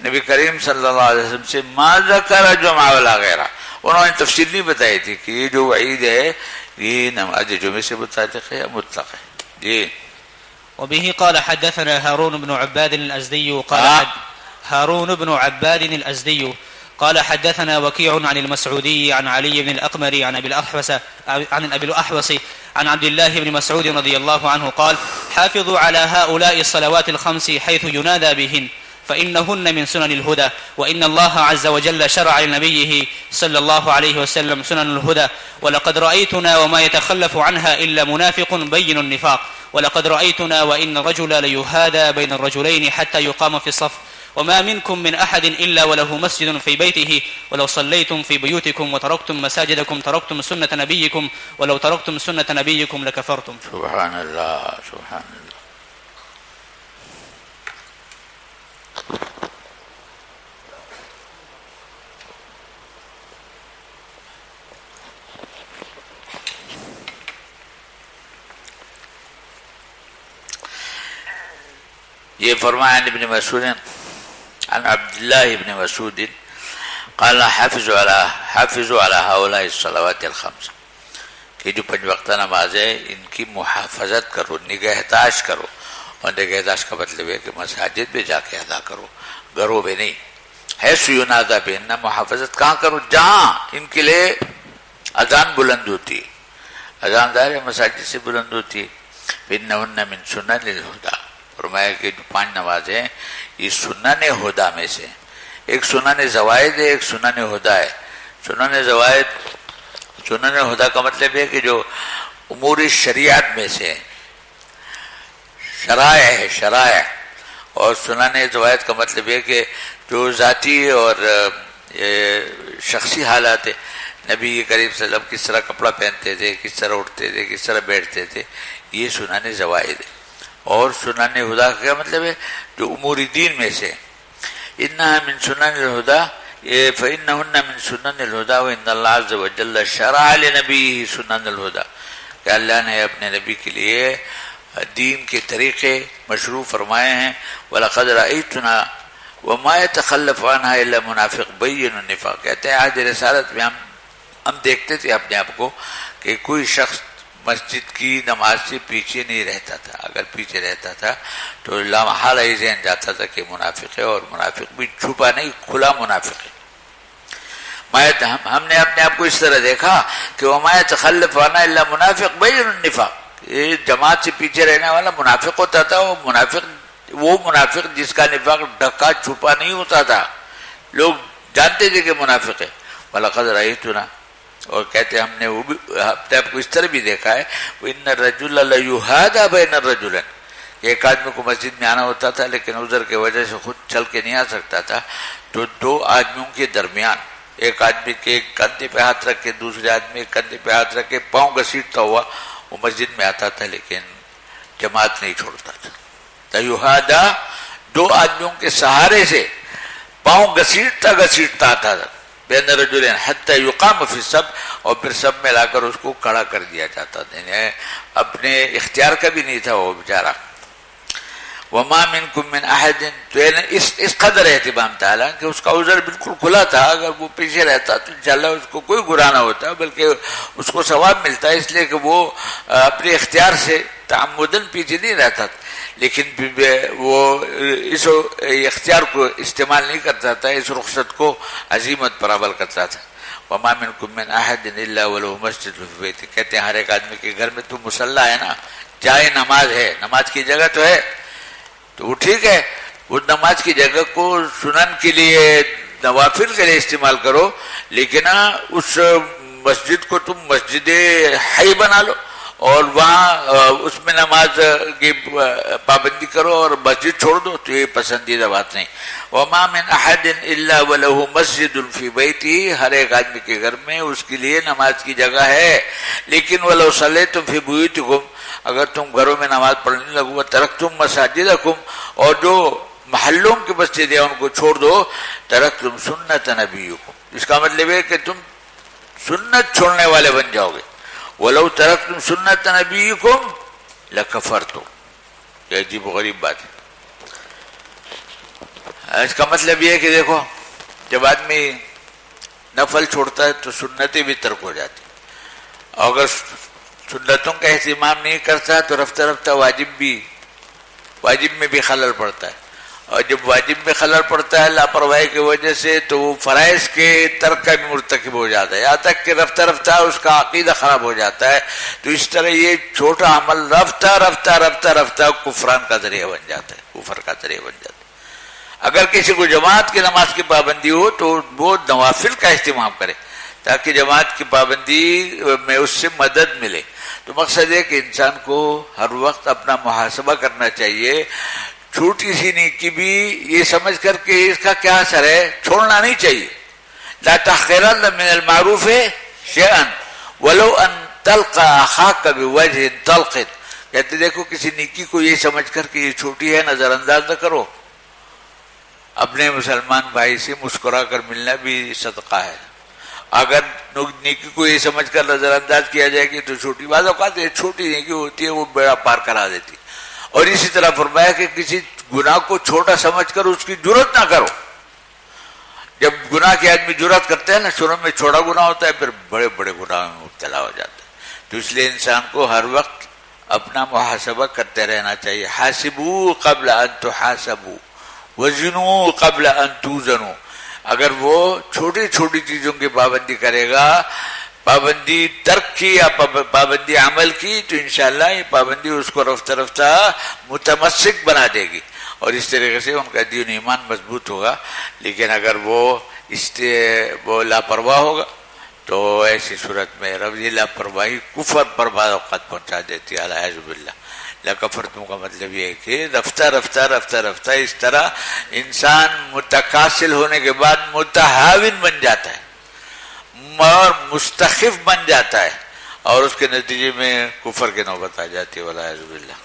نبی کریم صلی اللہ علیہ وسلم سے ما ذکر جمعہ ولا غیرہ. انہوں نے تفصیل نہیں بتائی تھی کہ یہ جو وعید ہے یہ نماز جمعے سے متعلق ہے یا مطلق ہے. جی. وبه قال حدثنا هارون بن عباد الأزدي هارون بن عباد الأزدي قال حدثنا وكيع عن المسعودي عن علي بن الأقمر عن أبي الأحوص عن عبد الله بن مسعود رضي الله عنه قال حافظوا على هؤلاء الصلوات الخمس حيث ينادى بهن فإنهن من سنن الهدى وإن الله عز وجل شرع لنبيه صلى الله عليه وسلم سنن الهدى ولقد رأيتنا وما يتخلف عنها إلا منافق بين النفاق ولقد رأيتنا وإن الرجل ليهادى بين الرجلين حتى يقام في الصف وما منكم من أحد إلا وله مسجد في بيته ولو صليتم في بيوتكم وتركتم مساجدكم تركتم سنة نبيكم ولو تركتم سنة نبيكم لكفرتم. سبحان الله سبحان الله. یہ فرمایا ابن مسعود عن عبد الله ابن مسعود قال حافظوا على هؤلاء الصلوات الخمس کہ جو 5 وقتہ نماز ہے ان کی محافظت کرو، نگہداشت کرو. اور نگہداشت کا مطلب ہے کہ مساجد میں جا کے ادا کرو، گھروں میں نہیں. حیث ینادی بہن، محافظت کہاں کرو؟ جہاں ان کے لیے اذان بلند ہوتی ہے، اذان دار مساجد سے بلند ہوتی ہے. فإنہن من سنن الہدی، فرمایا کہ جو 5 نمازیں ہیں یہ سنن ہدا میں سے. ایک سنن زوائد ہے، ایک سنن ہدا ہے. سنن ہدا کا مطلب ہے کہ جو امور شریعت میں سے شرائع. اور سنن زوائد کا مطلب ہے کہ جو ذاتی اور شخصی حالات ہے. نبی کریم صلی اللہ علیہ وسلم کس طرح کپڑا پہنتے تھے، کس طرح اٹھتے تھے، کس طرح بیٹھتے تھے، یہ سنن زوائد ہے. اور سنن ہدا کا کیا مطلب ہے؟ جو امور دین میں سے. انہا من سنن الہدا فإنہن من سنن الہدا وإن اللہ عز وجل شرع لنبیہ سنن الہدا، کہ اللہ نے اپنے نبی کے لیے دین کے طریقے مشروع فرمائے ہیں. وَلَقَدْ رَأَيْتُنَا وَمَا يَتَخَلَّفُ عَنْهَا إِلَّا مُنَافِقٌ بَيِّنُ النِّفَاقِ. کہتے ہیں عہد رسالت میں ہم دیکھتے تھے اپنے آپ کو کہ کوئی شخص مسجد کی نماز سے پیچھے نہیں رہتا تھا. اگر پیچھے رہتا تھا تو لامحالہ ہی ذہن جاتا تھا کہ منافق ہے، اور منافق بھی چھپا نہیں، کھلا منافق ہے. ہم نے اپنے آپ کو اس طرح دیکھا کہ وما يتخلف عنا الا منافق بين النفاق، یہ جماعت سے پیچھے رہنے والا منافق ہوتا تھا. وہ منافق جس کا نفاق ڈھکا چھپا نہیں ہوتا تھا، لوگ جانتے تھے کہ منافق ہے. وَلَقَدْ رَأَيْتُنَا، اور کہتے ہم نے وہ بھی اپنے آپ کو اس طرح بھی دیکھا ہے، وَإِنَّ الرَّجُلَ لَيُهَادَى بَيْنَ الرَّجُلَيْنِ، ایک آدمی کو مسجد میں آنا ہوتا تھا لیکن عذر کی وجہ سے خود چل کے نہیں آ سکتا تھا، تو دو آدمیوں کے درمیان ایک آدمی کے ایک کندھے پہ ہاتھ رکھ کے دوسرے آدمی کے کندھے پہ ہاتھ رکھ کے پاؤں گھسیٹتا ہوا وہ مسجد میں آتا تھا لیکن جماعت نہیں چھوڑتا تھا. تیہادا، دو آدمیوں کے سہارے سے پاؤں گھسیٹتا آتا تھا. بین رجلین حتی یقام فی الصف، اور پھر سب میں لا کر اس کو کھڑا کر دیا جاتا تھا. اپنے اختیار کا بھی نہیں تھا وہ بیچارہ. وما منکم من احد، تو اس قدر اہتمام تعالیٰ کہ اس کا عذر بالکل کھلا تھا. اگر وہ پیچھے رہتا تو انشاءاللہ اس کو کوئی گناہ نہ ہوتا بلکہ اس کو ثواب ملتا ہے، اس لیے کہ وہ اپنے اختیار سے تعمدن پیچھے نہیں رہتا تھا. لیکن وہ اس اختیار کو استعمال نہیں کرتا تھا، اس رخصت کو عزیمت پر عمل کرتا تھا. وما منکم من احد الا ولہ مسجد فی بیتہ، کہتے ہیں ہر ایک آدمی کے گھر میں تو مصلی ہے نا، جائے نماز ہے، نماز کی جگہ تو ہے، تو وہ ٹھیک ہے، وہ نماز کی جگہ کو سنن کے لیے نوافل کے لیے استعمال کرو، لیکن اس مسجد کو تم مسجد حی بنا لو اور وہاں اس میں نماز کی پابندی کرو اور مسجد چھوڑ دو، تو یہ پسندیدہ بات نہیں. وما من احد الا ولہ مسجد فی بیتہ، ہر ایک آدمی کے گھر میں اس کے لیے نماز کی جگہ ہے. لیکن ولو صلیتم فی بیوتکم، اگر تم گھروں میں نماز پڑھنے لگو، ترکتم مساجدکم، اور جو محلوں کے مسجد ہیں ان کو چھوڑ دو، ترکتم سنت نبیکم، اس کا مطلب ہے کہ تم سنت چھوڑنے والے بن جاؤ گے. وَلَوْ تَرَكْتُمْ سُنَّةَ نَبِيِّكُمْ لَكَفَرْتُمْ، یہ عجیب و غریب بات ہے. اس کا مطلب یہ ہے کہ دیکھو جب آدمی نفل چھوڑتا ہے تو سنتیں بھی ترک ہو جاتی، اور اگر سنتوں کا اہتمام نہیں کرتا تو رفتہ رفتہ واجب میں بھی خلل پڑتا ہے، اور جب واجب میں خلل پڑتا ہے لاپرواہی کی وجہ سے تو وہ فرائض کے ترک کا بھی مرتکب ہو جاتا ہے، یہاں تک کہ رفتہ رفتہ اس کا عقیدہ خراب ہو جاتا ہے. تو اس طرح یہ چھوٹا عمل رفتہ کفران کا ذریعہ بن جاتا ہے، کفر کا ذریعہ بن جاتا ہے. اگر کسی کو جماعت کی نماز کی پابندی ہو تو وہ نوافل کا اہتمام کرے تاکہ جماعت کی پابندی میں اس سے مدد ملے. تو مقصد ہے کہ انسان کو ہر وقت اپنا محاسبہ کرنا چاہیے، چھوٹی سی نیکی بھی یہ سمجھ کر کہ اس کا کیا اثر ہے چھوڑنا نہیں چاہیے. لا تحقرن من المعروف شیئا ولو ان تلقى اخاك بوجه طلق، کہتے دیکھو کسی نیکی کو یہ سمجھ کر کہ یہ چھوٹی ہے نظر انداز نہ کرو. اپنے مسلمان بھائی سے مسکرا کر ملنا بھی صدقہ ہے. اگر نیکی کو یہ سمجھ کر نظر انداز کیا جائے گی تو چھوٹی بات اوقات چھوٹی نیکی ہوتی ہے وہ بیڑا پار کرا دیتی. اور اسی طرح فرمایا کہ کسی گناہ کو چھوٹا سمجھ کر اس کی جرات نہ کرو. جب گناہ کے آدمی جرات کرتے ہیں نا، شروع میں چھوٹا گناہ ہوتا ہے پھر بڑے بڑے گناہ میں مبتلا ہو جاتا ہے. تو اس لیے انسان کو ہر وقت اپنا محاسبہ کرتے رہنا چاہیے. حاسبوا قبل ان تحاسبوا وزنوا قبل ان توزنوا. اگر وہ چھوٹی چھوٹی چیزوں کی پابندی کرے گا، پابندی ترک کی یا پابندی عمل کی، تو انشاءاللہ یہ پابندی اس کو رفتہ رفتہ متمسک بنا دے گی اور اس طریقے سے ان کا دین ایمان مضبوط ہوگا. لیکن اگر وہ لاپرواہ ہوگا تو ایسی صورت میں یہ لاپرواہی کفر پر بعض اوقات پہنچا دیتی ہے. اعوذ باللہ. لکفرتم کا مطلب یہ ہے کہ رفتہ رفتہ اس طرح انسان متکاسل ہونے کے بعد متہاون بن جاتا ہے اور مستخف بن جاتا ہے، اور اس کے نتیجے میں کفر کی نوبت آ جاتی ہے. والعیاذ باللہ.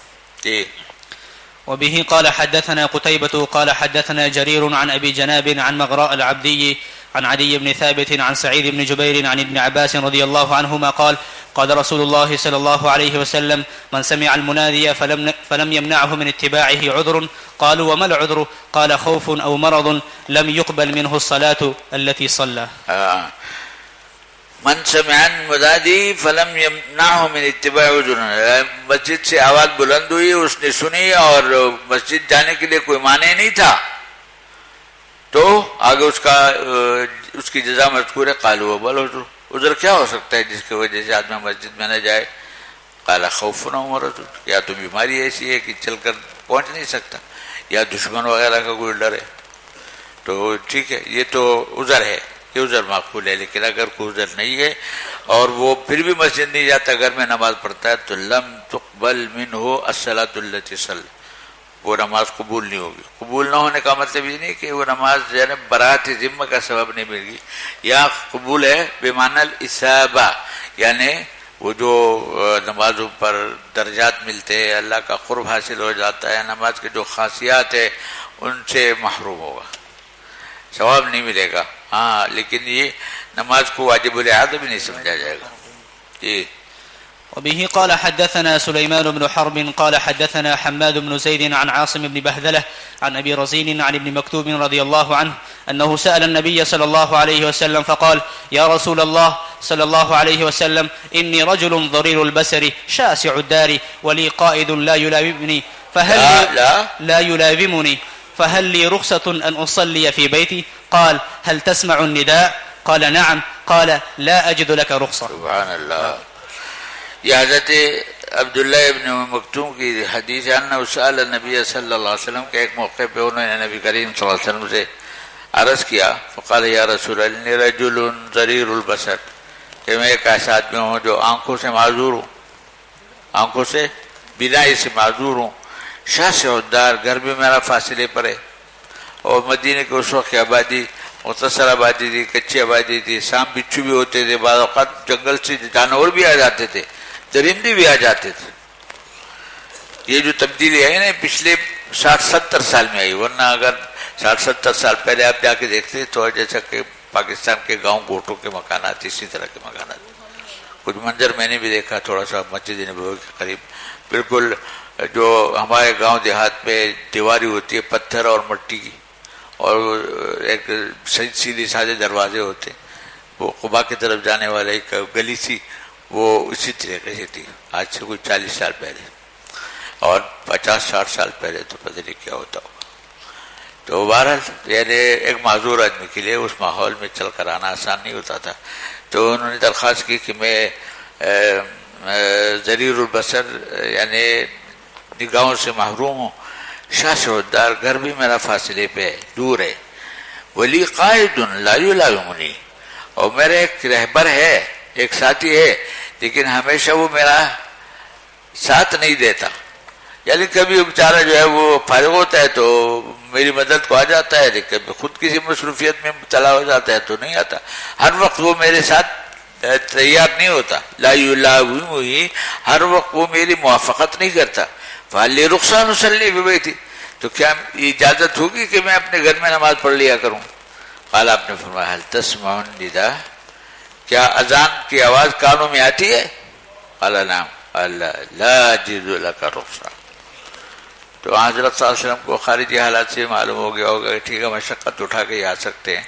وبه قال حدثنا قتيبة قال حدثنا جرير عن أبي جناب عن مغراء العبدي عن عدي بن ثابت عن سعيد بن جبير عن ابن عباس رضي الله عنهما قال قال رسول الله صلى الله عليه وسلم من سمع المنادي فلم يمنعه من اتباعه عذر قالوا وما العذر قال خوف أو مرض لم يقبل منه الصلاة التي صلى. من سمع المنادی فلم یمنعه من اتباع عذر، مسجد سے آواز بلند ہوئی، اس نے سنی اور مسجد جانے کے لیے کوئی مانع نہیں تھا، تو آگے اس کی جزا مذکور ہے. قالوا بل عذر کیا ہو سکتا ہے جس کی وجہ سے آدمی مسجد میں نہ جائے؟ قال خوف او مرض، یا تو بیماری ایسی ہے کہ چل کر پہنچ نہیں سکتا، یا دشمن وغیرہ کا کوئی ڈر ہے. تو ٹھیک ہے، یہ تو عذر ہے، یہ عذر معقول ہے. لیکن اگر کوئی عذر نہیں ہے اور وہ پھر بھی مسجد نہیں جاتا، گھر میں نماز پڑھتا ہے، تو لم تقبل منہ الصلاۃ التی صلی، وہ نماز قبول نہیں ہوگی. قبول نہ ہونے کا مطلب یہ نہیں کہ وہ نماز یعنی برات ذمہ کا سبب نہیں مل گی، یا قبول ہے بمعنی الاثابہ، یعنی وہ جو نمازوں پر درجات ملتے ہیں، اللہ کا قرب حاصل ہو جاتا ہے، نماز کے جو خاصیات ہے ان سے محروم ہوگا، ثواب نہیں ملے گا. ہاں لیکن یہ نماز کو واجب الاعادہ بھی نہیں سمجھا جائے گا. جی. وبه قال حدثنا سليمان بن حرب قال حدثنا حماد بن زيد عن عاصم بن بهدلة عن أبي رزين عن ابن مكتوم رضي الله عنه أنه سأل النبي صلى الله عليه وسلم فقال يا رسول الله صلى الله عليه وسلم إني رجل ضرير البصر شاسع الدار ولي قائد لا يلازمني لا يلازمني فهل لي رخصة أن أصلي في بيتي؟ قال هل تسمع النداء؟ قال نعم. قال لا أجد لك رخصة. سبحان اللہ. یہ حضرت عبداللہ ابن مکتوم کی حدیث ہے، انہ سأل النبی صلی اللہ علیہ وسلم کے ایک موقع پہ انہوں نے نبی کریم صلی اللہ علیہ وسلم سے عرض کیا. فقال یا رسول اللہ انی رجل ضریر البصر، کہ میں ایک ایسا آدمی ہوں جو آنکھوں سے معذور ہوں، آنکھوں سے بینائی سے معذور ہوں. شاسع الدار، گھر بھی میرا فاصلے پر ہے، اور مدینے کے اس وقت کی آبادی مختصر آبادی تھی، کچی آبادی تھی، سانپ بچھو بھی ہوتے تھے، بعض اوقات جنگل سے جانور بھی آ جاتے تھے، درندے بھی آ جاتے تھے. یہ جو تبدیلی ہے نا پچھلے 60-70 سال میں آئی، ورنہ اگر 60-70 سال پہلے آپ جا کے دیکھتے تو جیسا کہ پاکستان کے گاؤں گوٹوں کے مکانات اسی طرح کے مکانات. کچھ منظر میں نے بھی دیکھا تھوڑا سا مسجد نبوی کے قریب، بالکل جو ہمارے گاؤں دیہات میں دیواری ہوتی ہے پتھر اور مٹی کی، اور ایک سیدھی سادے دروازے ہوتے، وہ قباء کی طرف جانے والے ایک گلی تھی، وہ اسی طریقے سے تھی. آج سے کوئی 40 سال پہلے، اور 50-60 سال پہلے تو پتہ نہیں کیا ہوتا ہوگا. تو بہرحال یعنی ایک معذور آدمی کے لیے اس ماحول میں چل کر آنا آسان نہیں ہوتا تھا. تو انہوں نے درخواست کی کہ میں ضریر البصر یعنی نگاہوں سے محروم ہوں، شاسع الدار، گھر بھی میرا فاصلے پہ دور ہے، ولی قائد لا یلازمنی، اور میرا ایک رہبر ہے، ایک ساتھی ہے، لیکن ہمیشہ وہ میرا ساتھ نہیں دیتا. یعنی کبھی بیچارہ جو ہے وہ فارغ ہوتا ہے تو میری مدد کو آ جاتا ہے، لیکن خود کسی مصروفیت میں مبتلا ہو جاتا ہے تو نہیں آتا. ہر وقت وہ میرے ساتھ تیار نہیں ہوتا. لا یلازمنی، ہر وقت وہ میری موافقت نہیں کرتا. فعلی رخصان اصلی ببیتی، تو کیا اجازت ہوگی کہ میں اپنے گھر میں نماز پڑھ لیا کروں؟ قال، آپ نے فرمایا، حل تسمع النداء، کیا اذان کی آواز کانوں میں آتی ہے؟ قال نعم. لا اجد لک رخصہ. تو حضرت صلی اللہ علیہ وسلم کو خارجی حالات سے معلوم ہو گیا ہوگا کہ ٹھیک ہے مشقت اٹھا کے آ سکتے ہیں،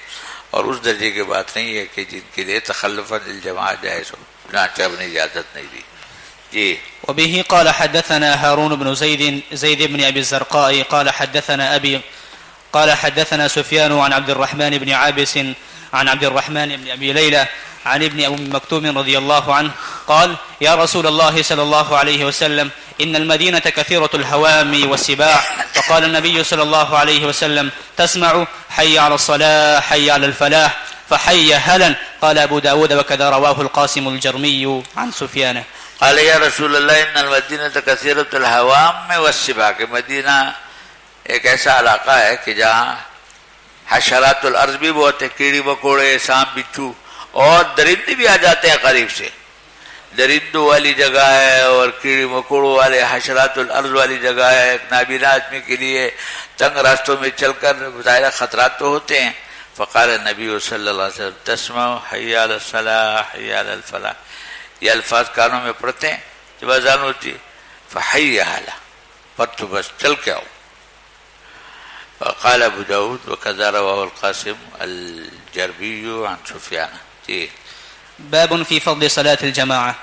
اور اس درجے کی بات نہیں ہے کہ جن کے لیے تخلفا للجماعت جائز ہو، چنانچہ اپنی اجازت نہیں دی. جی. وبه قال حدثنا هارون بن زيد بن أبي الزرقاء قال حدثنا أبي قال حدثنا سفيان عن عبد الرحمن بن عابس عن عبد الرحمن بن أبي ليلى عن ابن أم مكتوم رضي الله عنه قال يا رسول الله صلى الله عليه وسلم إن المدينة كثيرة الهوام والسباع. فقال النبي صلى الله عليه وسلم تسمع حي على الصلاة حي على الفلاح فحي هلا. قال أبو داود وكذا رواه القاسم الجرمي عن سفيان. قال یا رسول اللہ ان المدینہ کثیرۃ الحوام والسباع، کہ مدینہ ایک ایسا علاقہ ہے کہ جہاں حشرات الارض بھی بہت ہے، کیڑی مکوڑے، سانپ بچھو، اور درندے بھی آ جاتے ہیں قریب سے. درندوں والی جگہ ہے اور کیڑی مکوڑوں والے حشرات الارض والی جگہ ہے. ایک نابینا آدمی کے لیے تنگ راستوں میں چل کر ظاہر خطرات تو ہوتے ہیں. فقال نبی صلی اللہ علیہ وسلم تسمع حی علی الصلاۃ حی علی الفلاح، یہ الفاظ کانوں میں پڑتے ہیں جب اذان ہوتی ہے. فحی حالا، پر تو بس چل کے آؤ. قال ابو داود وكذا رواه القاسم الجربي عن سفيان. جی. باب في فضل صلاة الجماعة.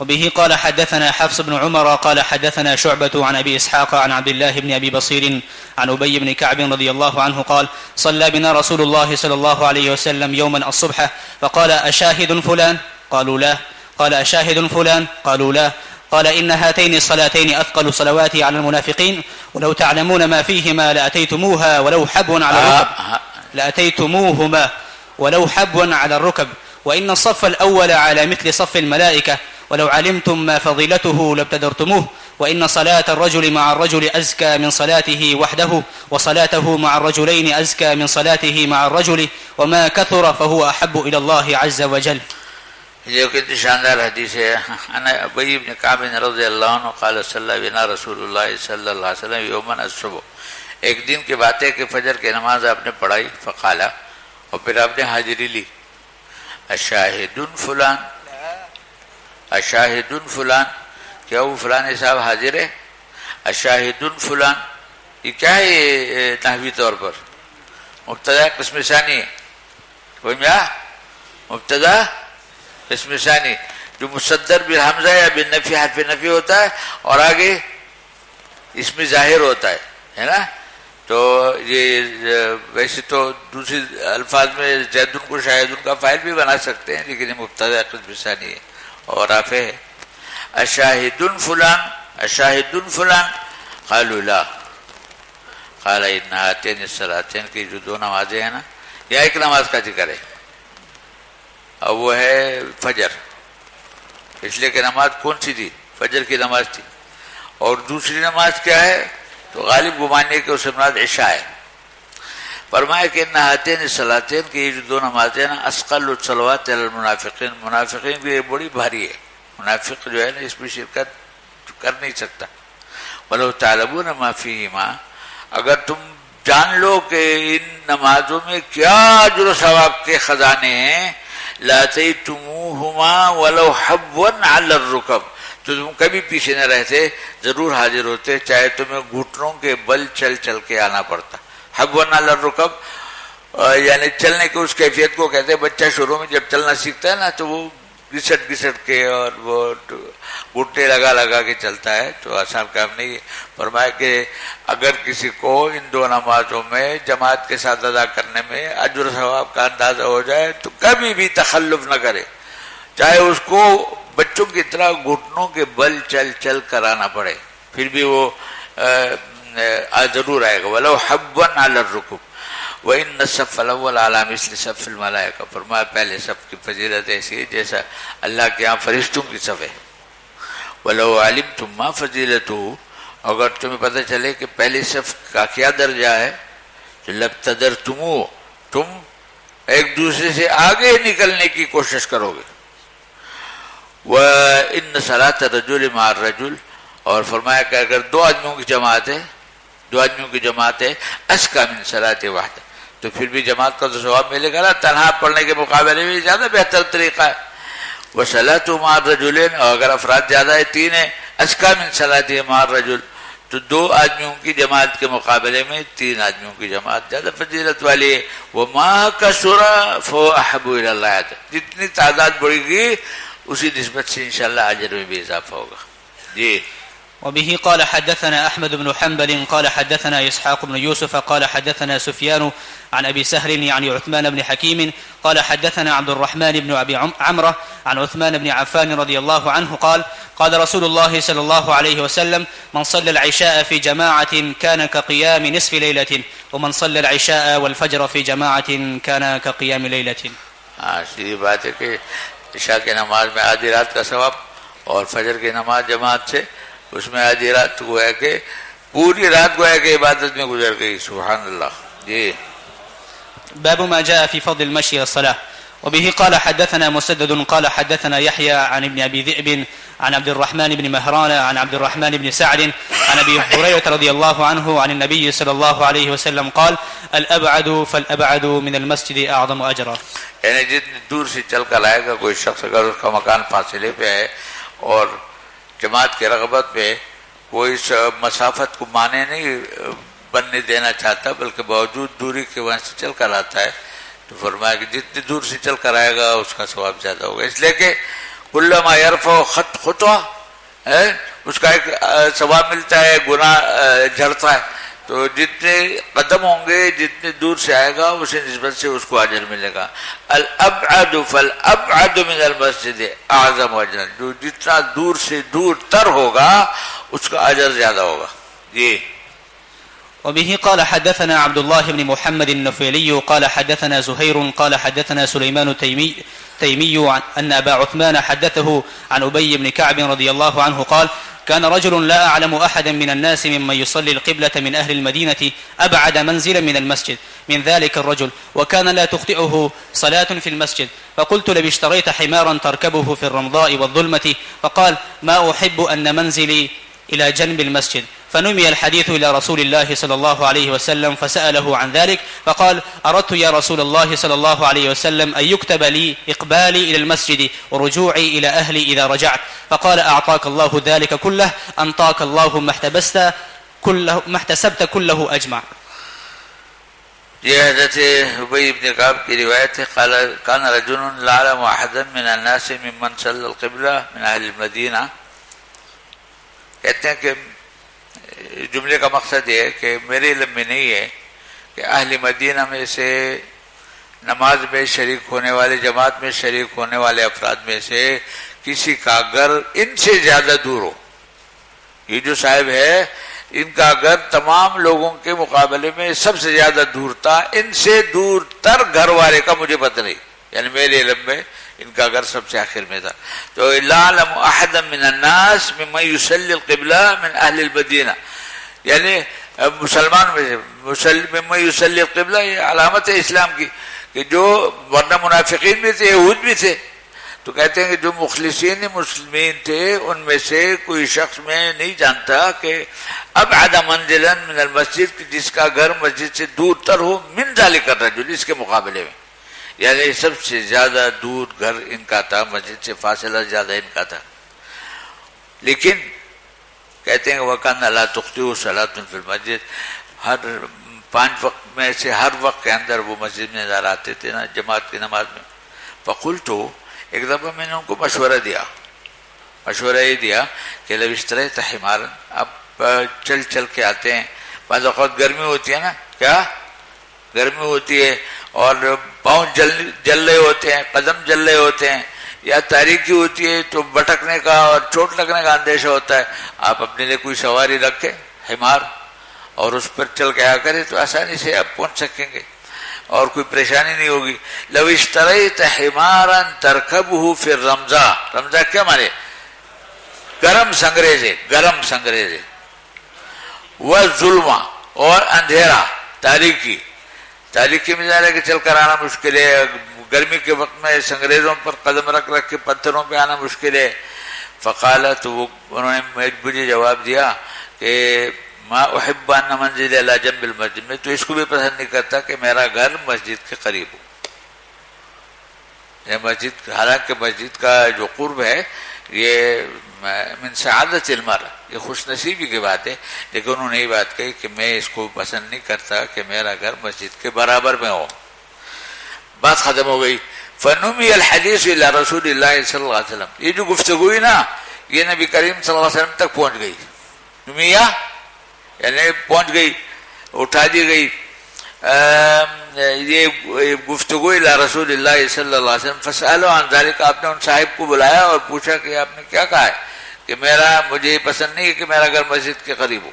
وبه قال حدثنا حفص بن عمر قال حدثنا شعبة عن أبي إسحاق عن عبد الله بن أبي بصير عن أبي بن كعب رضي الله عنه قال صلى بنا رسول الله صلى الله عليه وسلم يوما الصبح فقال أشاهد فلان؟ قالوا لا. قال أشاهد فلان؟ قالوا لا. قال إن هاتين الصلاتين أثقل صلواتي على المنافقين ولو تعلمون ما فيهما لأتيتموها ولو حبوا على الركب لأتيتموهما ولو حبوا على الركب وإن الصف الأول على مثل صف الملائكة ولو علمتم ما فضيلته لابتدرتموه وإن صلاة الرجل مع الرجل أزكى من صلاته وحده وصلاته مع الرجلين أزكى من صلاته مع الرجل وما كثر فهو أحب إلى الله عز وجل. یہ کتنی شاندار حدیث ہے. انا ابی بن کعب رضی اللہ عنہ قال صلی بنا رسول اللہ صلی اللہ علیہ وسلم یوما الصبح. ایک دن کی بات ہے کہ فجر کی نماز آپ نے پڑھائی. فقالا, اور پھر آپ نے حاضری لی. اشاہد فلان, اشاہد فلان, کیا وہ فلان صاحب حاضر ہے؟ اشاہد فلان, یہ کیا ہے؟ یہ نحوی طور پر مبتدا قسم ثانی ہے. کوئی میں مبتدا قسم ثانی جو مصدر بالحمزہ یا بالنفی حرف نفی ہوتا ہے اور آگے اس میں ظاہر ہوتا ہے نا. تو یہ ویسے تو دوسری الفاظ میں زیدن کو شاہدن کا فاعل بھی بنا سکتے ہیں, لیکن یہ مبتدا قسم ثانی ہے اور رافع ہے. اشاہدن فلان, اشاہدن فلان, قالوا لا. قال ان ہاتین الصلاتین کی جو دو نمازیں ہیں نا, یا ایک نماز کا ذکر ہے اور وہ ہے فجر, اس لیے کہ نماز کون سی تھی؟ فجر کی نماز تھی. اور دوسری نماز کیا ہے؟ تو غالب گمانے کے اسے مراد عشاء ہے. فرمایا کہ ان ہاتین الصلاتین کی یہ جو دو نمازیں نا اثقل الصلوات علی المنافقین, منافقین کی یہ بڑی بھاری ہے. منافق جو ہے نا اس میں شرکت کر نہیں سکتا. ولو تعلمون ما فیہما, اگر تم جان لو کہ ان نمازوں میں کیا اجر و ثواب کے خزانے ہیں, لاتیتموہما ولو حبوا علی الرکب, تو تم کبھی پیچھے نہ رہتے, ضرور حاضر ہوتے, چاہے تمہیں گھٹنوں کے بل چل چل کے آنا پڑتا. حبوا علی الرکب یعنی چلنے کی اس کیفیت کو کہتے ہیں. بچہ شروع میں جب چلنا سیکھتا ہے نا تو وہ گھسٹ گھسٹ کے اور وہ گھٹنے لگا لگا کے چلتا ہے, تو آسان کام نہیں ہے. فرمایا کہ اگر کسی کو ان دو نمازوں میں جماعت کے ساتھ ادا کرنے میں اجر و ثواب کا اندازہ ہو جائے تو کبھی بھی تخلف نہ کرے, چاہے اس کو بچوں کی طرح گھٹنوں کے بل چل چل کر آنا پڑے, پھر بھی وہ ضرور آئے گا. ولو حبوا علی الرکب وَإِنَّ الصَّفَّ الْأَوَّلَ عَلَى مِثْلِ صَفِّ الْمَلَائِكَةِ. فرمایا پہلے صف کی فضیلت ایسی ہے جیسا اللہ کے ہاں فرشتوں کی صف ہے. وَلَوْ عَلِمْتُمْ مَا فَضِيلَتُهُ, اگر تمہیں پتہ چلے کہ پہلی صف کا کیا درجہ ہے, تو لَابْتَدَرْتُمُوهُ, تم ایک دوسرے سے آگے نکلنے کی کوشش کرو گے. وَإِنَّ صَلَاةَ الرَّجُلِ مَعَ الرَّجُلِ, اور فرمایا کہ اگر دو آدمیوں کی جماعت ہے, دو آدمیوں کی جماعت ہے, اَزْكَىٰ مِنْ صَلَاةِ وَحْدَةٍ, تو پھر بھی جماعت کا تو ثواب ملے گا نا, تنہا پڑھنے کے مقابلے میں زیادہ بہتر طریقہ ہے. وَصَلَاةُ مَعَ الرَّجُلَيْنِ, اور اگر افراد زیادہ ہے, تین ہے, اَزْكَىٰ مِنْ صَلَاةِ مَعَ الرَّجُلِ, تو دو آدمیوں کی جماعت کے مقابلے میں تین آدمیوں کی جماعت زیادہ فضیلت والی ہے. وَمَا كَثُرَ فَهُوَ أَحَبُّ إِلَى اللَّهِ, جتنی تعداد بڑھے گی اسی نسبت سے انشاءاللہ اجر میں بھی اضافہ ہوگا. جی. وبه قال حدثنا أحمد بن حنبل قال حدثنا إسحاق بن يوسف قال حدثنا سفيان عن أبي سهل يعني عثمان بن حكيم قال حدثنا عبد الرحمن بن أبي عمرة عن عثمان بن عفان رضي الله عنه قال قال رسول الله صلى الله عليه وسلم من صلى العشاء في جماعة كان كقيام نصف ليلة ومن صلى العشاء والفجر في جماعة كان كقيام ليلة. سیدھی بات ہے کہ عشاء کی نماز میں آدھی رات کا ثواب اور فجر کی نماز جماعت سے اس میں آدھی رات گویا کہ پوری رات گویا کہ عبادت میں گزر گئی. سبحان اللہ. جی. باب ما جاء في فضل المشي والصلاة. وبه قال حدثنا مسدد قال حدثنا يحيى عن ابن أبي ذئب عن عبد الرحمن بن مهران عن عبد الرحمن بن سعد عن أبي هريرة رضي الله عنه عن النبي صلى الله عليه وسلم قال الأبعد فالأبعد من المسجد أعظم أجرا. یعنی جتنی دور سے چل کر آئے گا کوئی شخص, اگر اس کا مکان فاصلے پہ ہے اور جماعت کی رغبت پہ کوئی مسافت کو مانے نہیں بننے دینا چاہتا بلکہ باوجود دوری کے وہاں سے چل کر آتا ہے, تو فرمایا کہ جتنی دور سے چل کر آئے گا اس کا ثواب زیادہ ہوگا. اس لیے کہ کلما یرفع خطوہ ہے اس کا ایک ثواب ملتا ہے، گناہ جھڑتا ہے. تو جتنے قدم ہوں گے جتنے دور سے آئے گا اسی نسبت سے اس کو اجر ملے گا. الابعد فالابعد من المسجد اعظم اجرا، جو جتنا دور سے دور تر ہوگا اس کا اجر زیادہ ہوگا. جی. وبه قال حدثنا عبد الله بن محمد النفيلي قال حدثنا زهير قال حدثنا سليمان تيمي أن أبا عثمان حدثه عن أبي بن كعب رضي الله عنه قال كان رجل لا أعلم أحدا من الناس ممن يصلي القبلة من أهل المدينة أبعد منزلا من المسجد من ذلك الرجل، وكان لا تخطئه صلاة في المسجد، فقلت لو اشتريت حمارا تركبه في الرمضاء والظلمة، فقال ما أحب أن منزلي إلى جنب المسجد. فنمي الحديث إلى رسول الله صلى الله عليه وسلم فسأله عن ذلك، فقال أردت يا رسول الله صلى الله عليه وسلم أن يكتب لي إقبالي إلى المسجد ورجوعي إلى أهلي إذا رجعت، فقال أعطاك الله ذلك كله، أنطاك الله ما احتسبت كله أجمع. یہ حضرت ابی بن کعب کی روایت ہے. قال كان رجل لا يعلم أحدا من الناس ممن صلى القبلة من أهل المدينة. کہتے ہیں کہ جملے کا مقصد یہ ہے کہ میرے علم میں نہیں ہے کہ اہل مدینہ میں سے نماز میں شریک ہونے والے، جماعت میں شریک ہونے والے افراد میں سے کسی کا گھر ان سے زیادہ دور ہو. یہ جو صاحب ہے ان کا گھر تمام لوگوں کے مقابلے میں سب سے زیادہ دور تھا. ان سے دور تر گھر والے کا مجھے پتہ نہیں، یعنی میرے علم میں ان کا گھر سب سے آخر میں تھا. تو لا اعلم احدا من الناس ممن يصلي القبلة من اہل المدینہ، یعنی مسلمان میں سے ممن يصلي القبلة، یہ علامت ہے اسلام کی کہ جو ورنہ منافقین بھی تھے، یہود بھی تھے. تو کہتے ہیں کہ جو مخلصین مسلمین تھے ان میں سے کوئی شخص میں نہیں جانتا کہ ابعد منزلا من المسجد، جس کا گھر مسجد سے دور تر ہو، من ذلك الرجل، اس کے مقابلے میں، یعنی سب سے زیادہ دور گھر ان کا تھا، مسجد سے فاصلہ زیادہ ان کا تھا. لیکن کہتے ہیں وَكَانَ لَا تُخْطِئُ صَلَاةٌ فِي الْمَسْجِدِ، ہر 5 وقت میں سے ہر وقت کے اندر وہ مسجد میں نظر آتے تھے نا جماعت کی نماز میں. فَقُلْتُ، ایک دفعہ میں نے ان کو مشورہ یہ دیا کہ لو اشتریت حمارا، اب چل چل کے آتے ہیں، بعض اوقات گرمی ہوتی ہے نا، کیا گرمی ہوتی ہے اور پاؤں جل رہے ہوتے ہیں، قدم جل رہے ہوتے ہیں، یا تاریکی ہوتی ہے تو بھٹکنے کا اور چوٹ لگنے کا اندیشہ ہوتا ہے. آپ اپنے لیے کوئی سواری رکھیں حمار اور اس پر چل کے آ کرے تو آسانی سے آپ پہنچ سکیں گے اور کوئی پریشانی نہیں ہوگی. لو اشتریت حمارا ترکبہ فی الرمضاء، رمضاء کیا مانے؟ گرم سنگریزے، والظلمہ، اور اندھیرا، تاریکی میں ظاہر ہے کہ چل کر آنا مشکل ہے، گرمی کے وقت میں سنگریزوں پر قدم رکھ کے پتھروں پہ آنا مشکل ہے. فقال، تو انہوں نے مجھے جواب دیا کہ ما احب ان منزل الی جنب المسجد، میں تو اس کو بھی پسند نہیں کرتا کہ میرا گھر مسجد کے قریب ہو. یہ مسجد، حالانکہ مسجد کا جو قرب ہے یہ من سعادت المرء، یہ خوش نصیبی کی بات ہے، لیکن انہوں نے یہ بات کہی کہ میں اس کو پسند نہیں کرتا کہ میرا گھر مسجد کے برابر میں ہو. بات ختم ہو گئی. فنمی الحدیث الی رسول اللہ صلی اللہ علیہ وسلم، یہ جو گفتگو ہوئی نا یہ نبی کریم صلی اللہ علیہ وسلم تک پہنچ گئی. نمیہ یعنی پہنچ گئی، اٹھا دی گئی یہ گفتگو الی رسول اللہ صلی اللہ علیہ وسلم. فسألوا عن ذلك، آپ نے ان صاحب کو بلایا اور پوچھا کہ آپ نے کیا کہا ہے کہ مجھے پسند نہیں ہے کہ میرا گھر مسجد کے قریب ہو.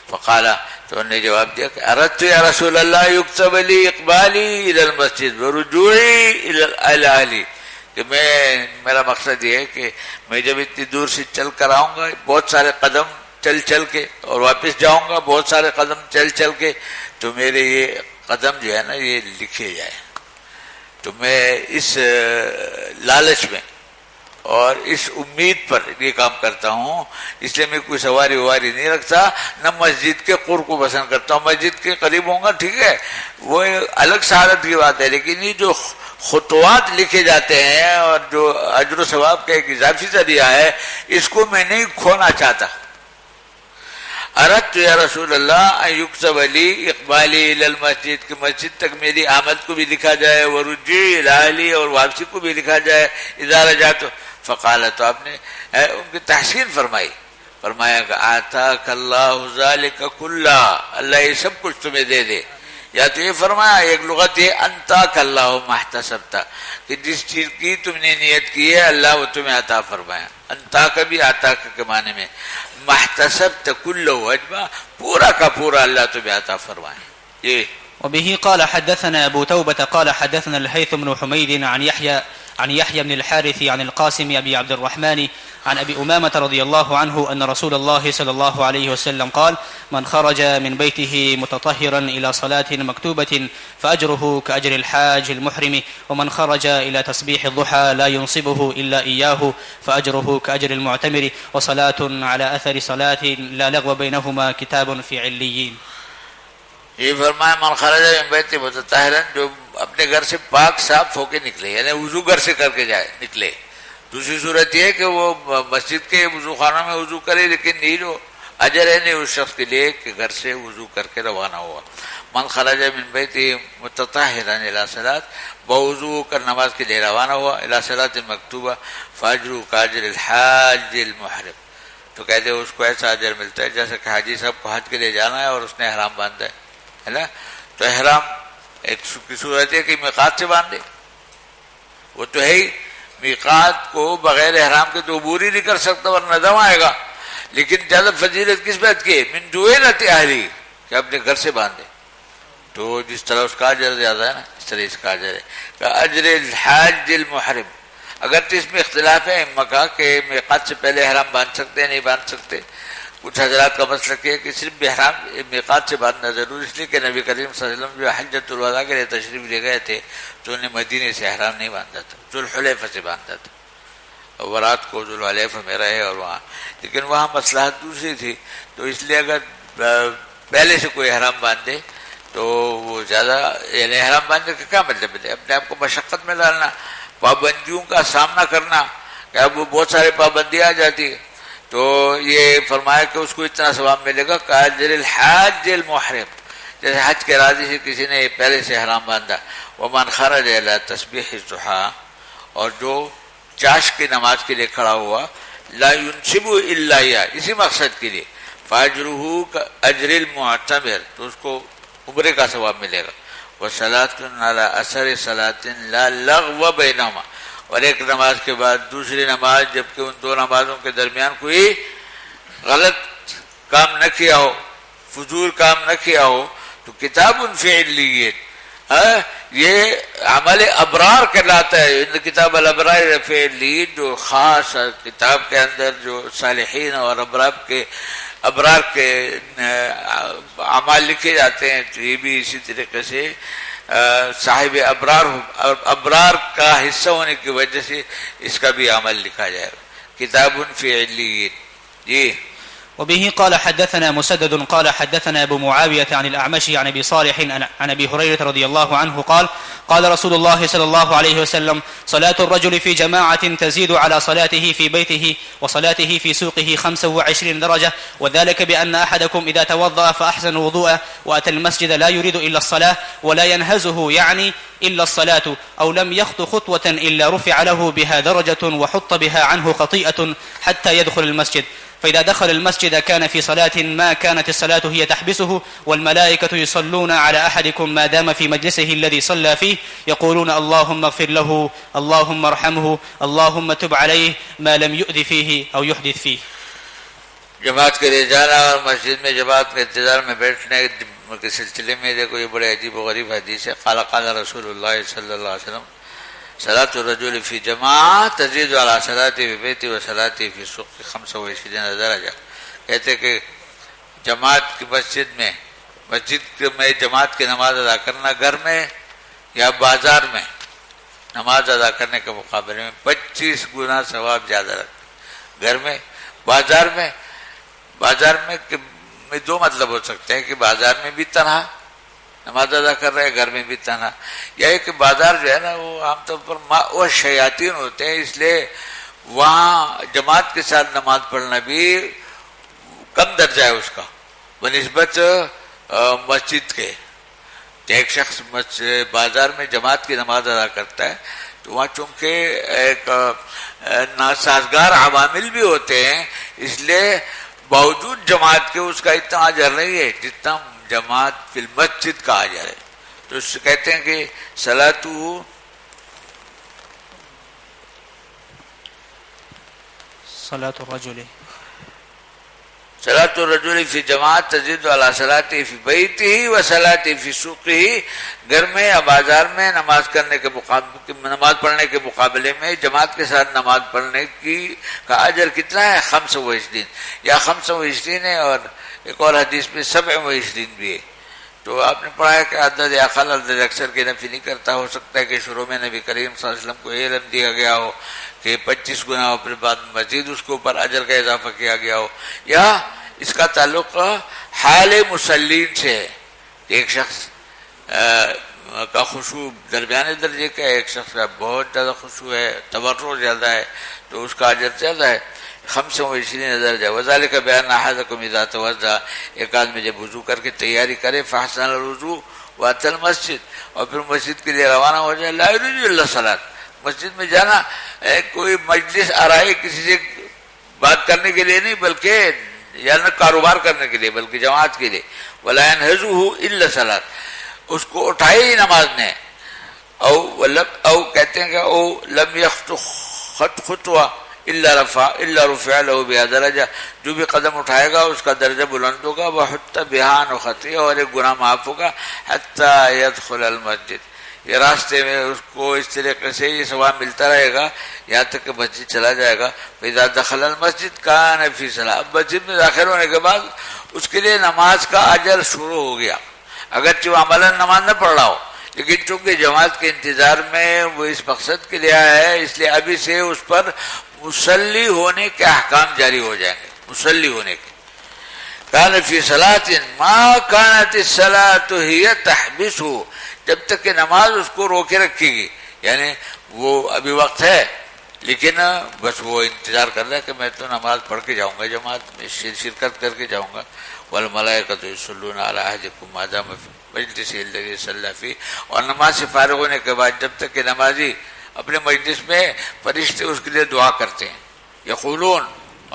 فقال، تو انہوں نے جواب دیا کہ اردت یا رسول اللہ یکتب لی اقبالی الی المسجد ورجوعی الی اہلی، کہ میرا مقصد یہ ہے کہ میں جب اتنی دور سے چل کر آؤں گا بہت سارے قدم چل کے اور واپس جاؤں گا بہت سارے قدم چل کے، تو میرے یہ قدم جو ہے نا یہ لکھے جائے. تو میں اس لالچ میں اور اس امید پر یہ کام کرتا ہوں، اس لیے میں کوئی سواری نہیں رکھتا، نہ مسجد کے قرب کو پسند کرتا ہوں. مسجد کے قریب ہوں گا ٹھیک ہے، وہ الگ سعادت کی بات ہے، لیکن یہ جو خطوات لکھے جاتے ہیں اور جو اجر و ثواب کا ایک اضافی ذریعہ ہے اس کو میں نہیں کھونا چاہتا. اردت یا رسول اللہ ان یکتب لی اقبالی الی المسجد، کہ مسجد تک میری آمد کو بھی لکھا جائے، ورجوعی الی اہلی، اور واپسی کو بھی لکھا جائے، اذا رجعت. فقال، تو آپ نے ان کی تحسین فرمائی، فرمایا کہ آتاک اللہ ذالک کلہ، اللہ یہ سب کچھ تمہیں دے دے. یا تو یہ فرمایا ایک لغت یہ انتاک اللہ محتسبتا، کہ جس چیز کی تم نے نیت کی ہے اللہ وہ تمہیں عطا فرمایا. انتاک بھی آتاک کے معنی میں، محتسبت کلہ اجمع، پورا کا پورا اللہ تمہیں عطا فرمایا. یہ وبه قال حدثنا أبو توبة قال حدثنا الهيثم بن حميد عن يحيى بن الحارث عن القاسم أبي عبد الرحمن عن أبي أمامة رضي الله عنه أن رسول الله صلى الله عليه وسلم قال: من خرج من بيته متطهرا إلى صلاة مكتوبة فأجره كأجر الحاج المحرم، ومن خرج إلى تسبيح الضحى لا ينصبه إلا إياه فأجره كأجر المعتمر، وصلاة على أثر صلاة لا لغو بينهما كتاب في عليين. یہ فرمایا من خرج من بیت متطہرا، جو اپنے گھر سے پاک صاف ہو کے نکلے، یعنی وضو گھر سے کر کے جائے نکلے. دوسری صورت یہ ہے کہ وہ مسجد کے وضو خانہ میں وضو کرے، لیکن یہ جو اجر ہے نہیں اس شخص کے لیے کہ گھر سے وضو کر کے روانہ ہوا. من خرج من بیت متطہرا الی صلاۃ، بوضو کر نماز کے لیے روانہ ہوا، الی صلاۃ مکتوبہ، فاجرہ کاجر الحاج المحرم، تو کہتے ہیں اس کو ایسا اجر ملتا ہے جیسے کہ حاجی صاحب کو حج کے لیے جانا ہے اور اس نے احرام باندھا ہے نا. تو احرام ایک کی صورت ہے کہ میقات سے باندھے، وہ تو ہے ہی، میقات کو بغیر احرام کے تو عبور ہی نہیں کر سکتا ورنہ دم آئے گا. لیکن زیادہ فضیلت کس بات کی ہے؟ من جوینۃ اہلی، کہ اپنے گھر سے باندھے. تو جس طرح اس کا اجر زیادہ ہے نا، اس طرح اس کا اجر ہے کہ اجر الحاج المحرم. اگرچہ اس میں اختلاف ہے ائمہ کا کہ میقات سے پہلے احرام باندھ سکتے ہیں نہیں باندھ سکتے. کچھ حضرات کا مسلک ہے کہ صرف احرام میقات سے باندھنا ضروری، اس لیے کہ نبی کریم صلی اللہ علیہ وسلم جو حجۃ الوداع کے لیے تشریف لے گئے تھے تو انہیں مدینے سے احرام نہیں باندھا تھا، ذوالحلیفہ سے باندھا تھا، اور رات کو ذوالحلیفہ میں رہے اور وہاں، لیکن وہاں مصلحت دوسری تھی. تو اس لیے اگر پہلے سے کوئی احرام باندھے تو وہ زیادہ، یعنی احرام باندھنے کا کیا مطلب ہے؟ اپنے آپ کو مشقت میں ڈالنا، پابندیوں کا سامنا کرنا، کہ اب بہت سارے پابندیاں آ جاتی ہے. تو یہ فرمایا کہ اس کو اتنا ثواب ملے گا کاجر الحاج المحرم، جیسے حج کے ارادے سے کسی نے پہلے سے احرام باندھا. ومن خرج الی تسبیح الضحیٰ، اور جو چاش کی نماز کے لیے کھڑا ہوا، لا ينصب الا اياه، اسی مقصد کے لیے، فاجرہ کاجر المعتمر، تو اس کو عمرے کا ثواب ملے گا. وصلاۃ علی اثر صلاۃ لا لغو بینہما، اور ایک نماز کے بعد دوسری نماز، جبکہ ان دو نمازوں کے درمیان کوئی غلط کام نہ کیا ہو، فضول کام نہ کیا ہو، تو کتاب فی علیین، یہ عمل ابرار کہلاتا ہے. ان کتاب الابرار فی علیین، جو خاص کتاب کے اندر جو صالحین اور ابرار کے اعمال لکھے جاتے ہیں، تو یہ بھی اسی طریقے سے صاحب ابرار کا حصہ ہونے کی وجہ سے اس کا بھی عمل لکھا جائے گا. کتاب فی علیین. جی. وبه قال حدثنا مسدد قال حدثنا أبو معاوية عن الأعمش عن أبي صالح عن أبي هريرة رضي الله عنه قال: قال رسول الله صلى الله عليه وسلم: صلاة الرجل في جماعة تزيد على صلاته في بيته وصلاته في سوقه 25 درجة، وذلك بأن أحدكم إذا توضأ فأحسن وضوءه وأتى المسجد لا يريد إلا الصلاة ولا ينهزه يعني إلا الصلاة، أو لم يخط خطوة إلا رفع له بها درجة وحط بها عنه خطيئة حتى يدخل المسجد، فإذا دخل المسجد كان في صلاة ما كانت الصلاة هي تحبسه، والملائكة يصلون على أحدكم ما دام في مجلسه الذي صلى فيه، يقولون اللهم اغفر له، اللهم ارحمه، اللهم تب عليه، ما لم يؤذ فيه أو يحدث فيه. جماعت کے لیے جانا اور مسجد میں جماعت کے انتظار میں بیٹھنے کے سلسلے میں دیکھو یہ بڑے عجیب و غریب حدیث ہے. قال رسول اللہ صلی اللہ علیہ وسلم: صلاۃ الرجل فی جماعہ تزید علی صلاتی فی بیتی و صلاتی فی سوق 25 درجہ. کہتے کہ جماعت کی مسجد میں جماعت کی نماز ادا کرنا گھر میں یا بازار میں نماز ادا کرنے کے مقابلے میں 25 گنا ثواب زیادہ رکھتے. گھر میں، بازار میں دو مطلب ہو سکتے ہیں کہ بازار میں بھی تنہا نماز ادا کر رہے ہیں، گھر میں بھی تنہا، یا کہ بازار جو ہے نا وہ عام طور پر وہ شیاطین ہوتے ہیں، اس لیے وہاں جماعت کے ساتھ نماز پڑھنا بھی کم درجہ ہے اس کا بنسبت مسجد کے. ایک شخص بازار میں جماعت کی نماز ادا کرتا ہے تو وہاں چونکہ ایک ناسازگار عوامل بھی ہوتے ہیں، اس لیے باوجود جماعت کے اس کا اتنا اجر نہیں ہے جتنا جماعت فی المسجد کا اجر ہے. تو اس سے کہتے ہیں کہ صلاتہ صلاة الرجل صلاۃ الرجل فی جماعت تزید علی صلاۃ فی بیتہ و صلاۃ فی سوقہ، گھر میں یا بازار میں نماز پڑھنے کے مقابلے میں جماعت کے ساتھ نماز پڑھنے کا اجر کتنا ہے؟ 25 یا 25 ہے، اور ایک اور حدیث میں 27 بھی ہے. تو آپ نے پڑھا ہے کہ عدد اقل عدد اکثر کی نفی نہیں کرتا. ہو سکتا ہے کہ شروع میں نبی کریم صلی اللہ علیہ وسلم کو یہ علم دیا گیا ہو کہ 25 گنا ہو، پھر بعد میں مزید اس کے اوپر اجر کا اضافہ کیا گیا ہو، یا اس کا تعلق حال مسلین سے ہے. ایک شخص کا خشوع درمیانے درجے کا ہے، ایک شخص کا بہت زیادہ خشوع ہے، تورع زیادہ ہے، تو اس کا اجر زیادہ ہے. 25 درجہ. وذالک بیان احدکم اذا توضا، ایک آدمی جب وضو کر کے تیاری کرے، فاحسن الوضوء واتى المسجد، اور پھر مسجد کے لیے روانہ ہو جائے، لا یريد الا الصلاۃ، مسجد میں جانا کوئی مجلس آرائی کسی سے بات کرنے کے لیے نہیں، بلکہ یا نہ کاروبار کرنے کے لیے، بلکہ جماعت کے لیے. ولا ينهزه الا الصلاۃ، اس کو اٹھائی ہی نماز نے. او کہتے ہیں کہ او لم يخط خطوہ الا رفع له بها درجہ، جو بھی قدم اٹھائے گا اس کا درجہ بلند ہوگا. وحط بها عن خطیئہ، اور ایک گناہ معاف ہوگا. حتى يدخل المسجد، یہ راستے میں اس کو اس طریقے سے یہ ثواب ملتا رہے گا یہاں تک کہ مسجد چلا جائے گا. فإذا دخل المسجد كان في صلاة، اب مسجد میں داخل ہونے کے بعد اس کے لیے نماز کا اجر شروع ہو گیا، اگرچہ وہ عملاً نماز نہ پڑھ رہا ہو، لیکن چونکہ جماعت کے انتظار میں وہ اس مقصد کے لیے آیا ہے، اس لیے ابھی سے اس پر مصلی ہونے کے احکام جاری ہو جائیں گے. مصلی ہونے کے کان فی صلاۃ ما کانت الصلاۃ ہی تحبسہ، جب تک کہ نماز اس کو روکے رکھے گی، یعنی وہ ابھی وقت ہے لیکن بس وہ انتظار کر رہا ہے کہ میں تو نماز پڑھ کے جاؤں گا، جماعت میں شرکت کر کے جاؤں گا. والملائکۃ یصلون علی احدکم ما دام فی مجلسہ الذی صلی فیہ، اور نماز سے فارغ ہونے کے بعد جب تک کہ نمازی اپنے مجلس میں، فرشتے اس کے لیے دعا کرتے ہیں. یقولون،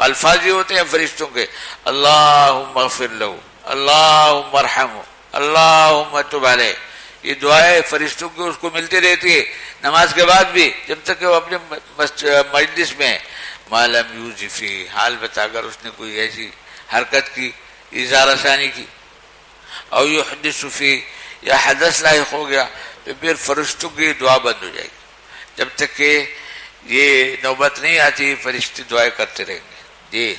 الفاظ یہ ہوتے ہیں فرشتوں کے، اللہم اغفر لہ، اللہم ارحمہ، اللہم تب علیہ. یہ دعائیں فرشتوں کی اس کو ملتی رہتی ہے نماز کے بعد بھی، جب تک کہ وہ اپنے مجلس میں. ما لم یوزی فی، حال بتا کر اس نے کوئی ایسی حرکت کی، اظہار ثانی کی، او یحدث فی، یا حدث لاحق ہو گیا، تو پھر فرشتوں کی دعا بند ہو جائے گی. جب تک کہ یہ نوبت نہیں آتی فرشتے دعائیں کرتے رہیں گے. جی.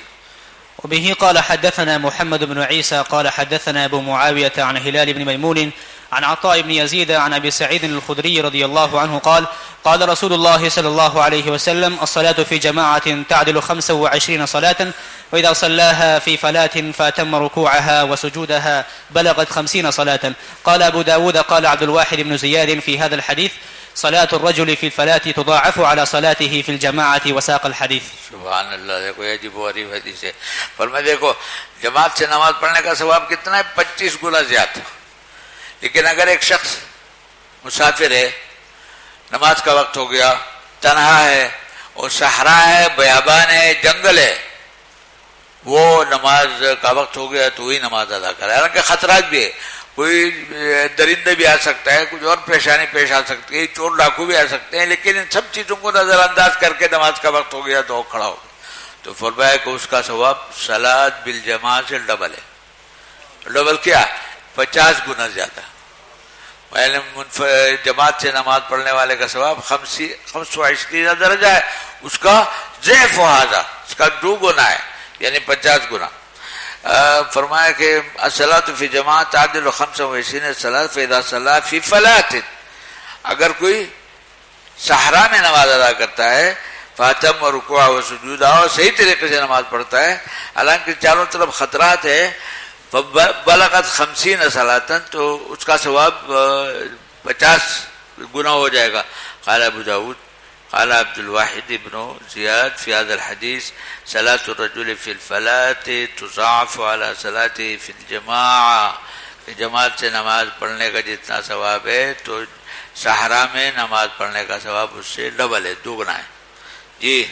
وبه قال حدثنا محمد بن عيسى قال حدثنا أبو معاوية عن هلال بن ميمون عن عطاء بن يزيد عن أبي سعيد الخدري رضي الله عنه قال قال رسول الله صلى الله عليه وسلم الصلاة في جماعة تعدل 25 صلاة، وإذا صلاها في فلاة فأتم ركوعها وسجودها بلغت 50 صلاة. قال أبو داود قال عبد الواحد بن زياد في هذا الحديث صلاة الرجل في الفلاة تضاعف على صلاته في الجماعة، وساق الحديث. سبحان اللہ. دیکھو یہ عجیب و غریب حدیث ہے. فرمایا دیکھو جماعت سے نماز پڑھنے کا ثواب کتنا ہے؟ 25 گنا زیادہ. لیکن اگر ایک شخص مسافر ہے، نماز کا وقت ہو گیا، تنہا ہے اور صحرا ہے، بیابان ہے، جنگل ہے، وہ نماز کا وقت ہو گیا تو وہی نماز ادا کرے. حالانکہ خطرات بھی ہے، کوئی درندے بھی آ سکتا ہے، کچھ اور پریشانی پیش آ سکتی ہے، چور ڈاکو بھی آ سکتے ہیں، لیکن ان سب چیزوں کو نظر انداز کر کے نماز کا وقت ہو گیا تو وہ کھڑا ہو گیا. تو فرمایا کہ اس کا ثواب صلاۃ بالجماع سے ڈبل ہے. ڈبل کیا؟ 50 گنا زیادہ. جماعت سے نماز پڑھنے والے کا ثواب 25 درجہ ہے، اس کا ضعف و ہذا، اس کا 2 گنا ہے، یعنی 50 گنا. فرمایا کہ الصلاۃ فی جماعت تعدل 25 صلاۃ فاذا صلی فی فلاۃ، اگر کوئی صحرا میں نماز ادا کرتا ہے، فاتم و رکوع و سجود، اور صحیح طریقے سے نماز پڑھتا ہے، حالانکہ چاروں طرف خطرات ہے، بلغت 50 صلاۃ، تو اس کا ثواب 50 گنا ہو جائے گا. قال ابو داود قال عبد الواحد بن زياد في هذا الحديث صلاة الرجل في الفلاة تضاعف على صلاته في الجماعة، کہ جماعت سے نماز پڑھنے کا جتنا ثواب ہے تو صحرا میں نماز پڑھنے کا ثواب اس سے ڈبل ہے، دوگنا ہے. جی.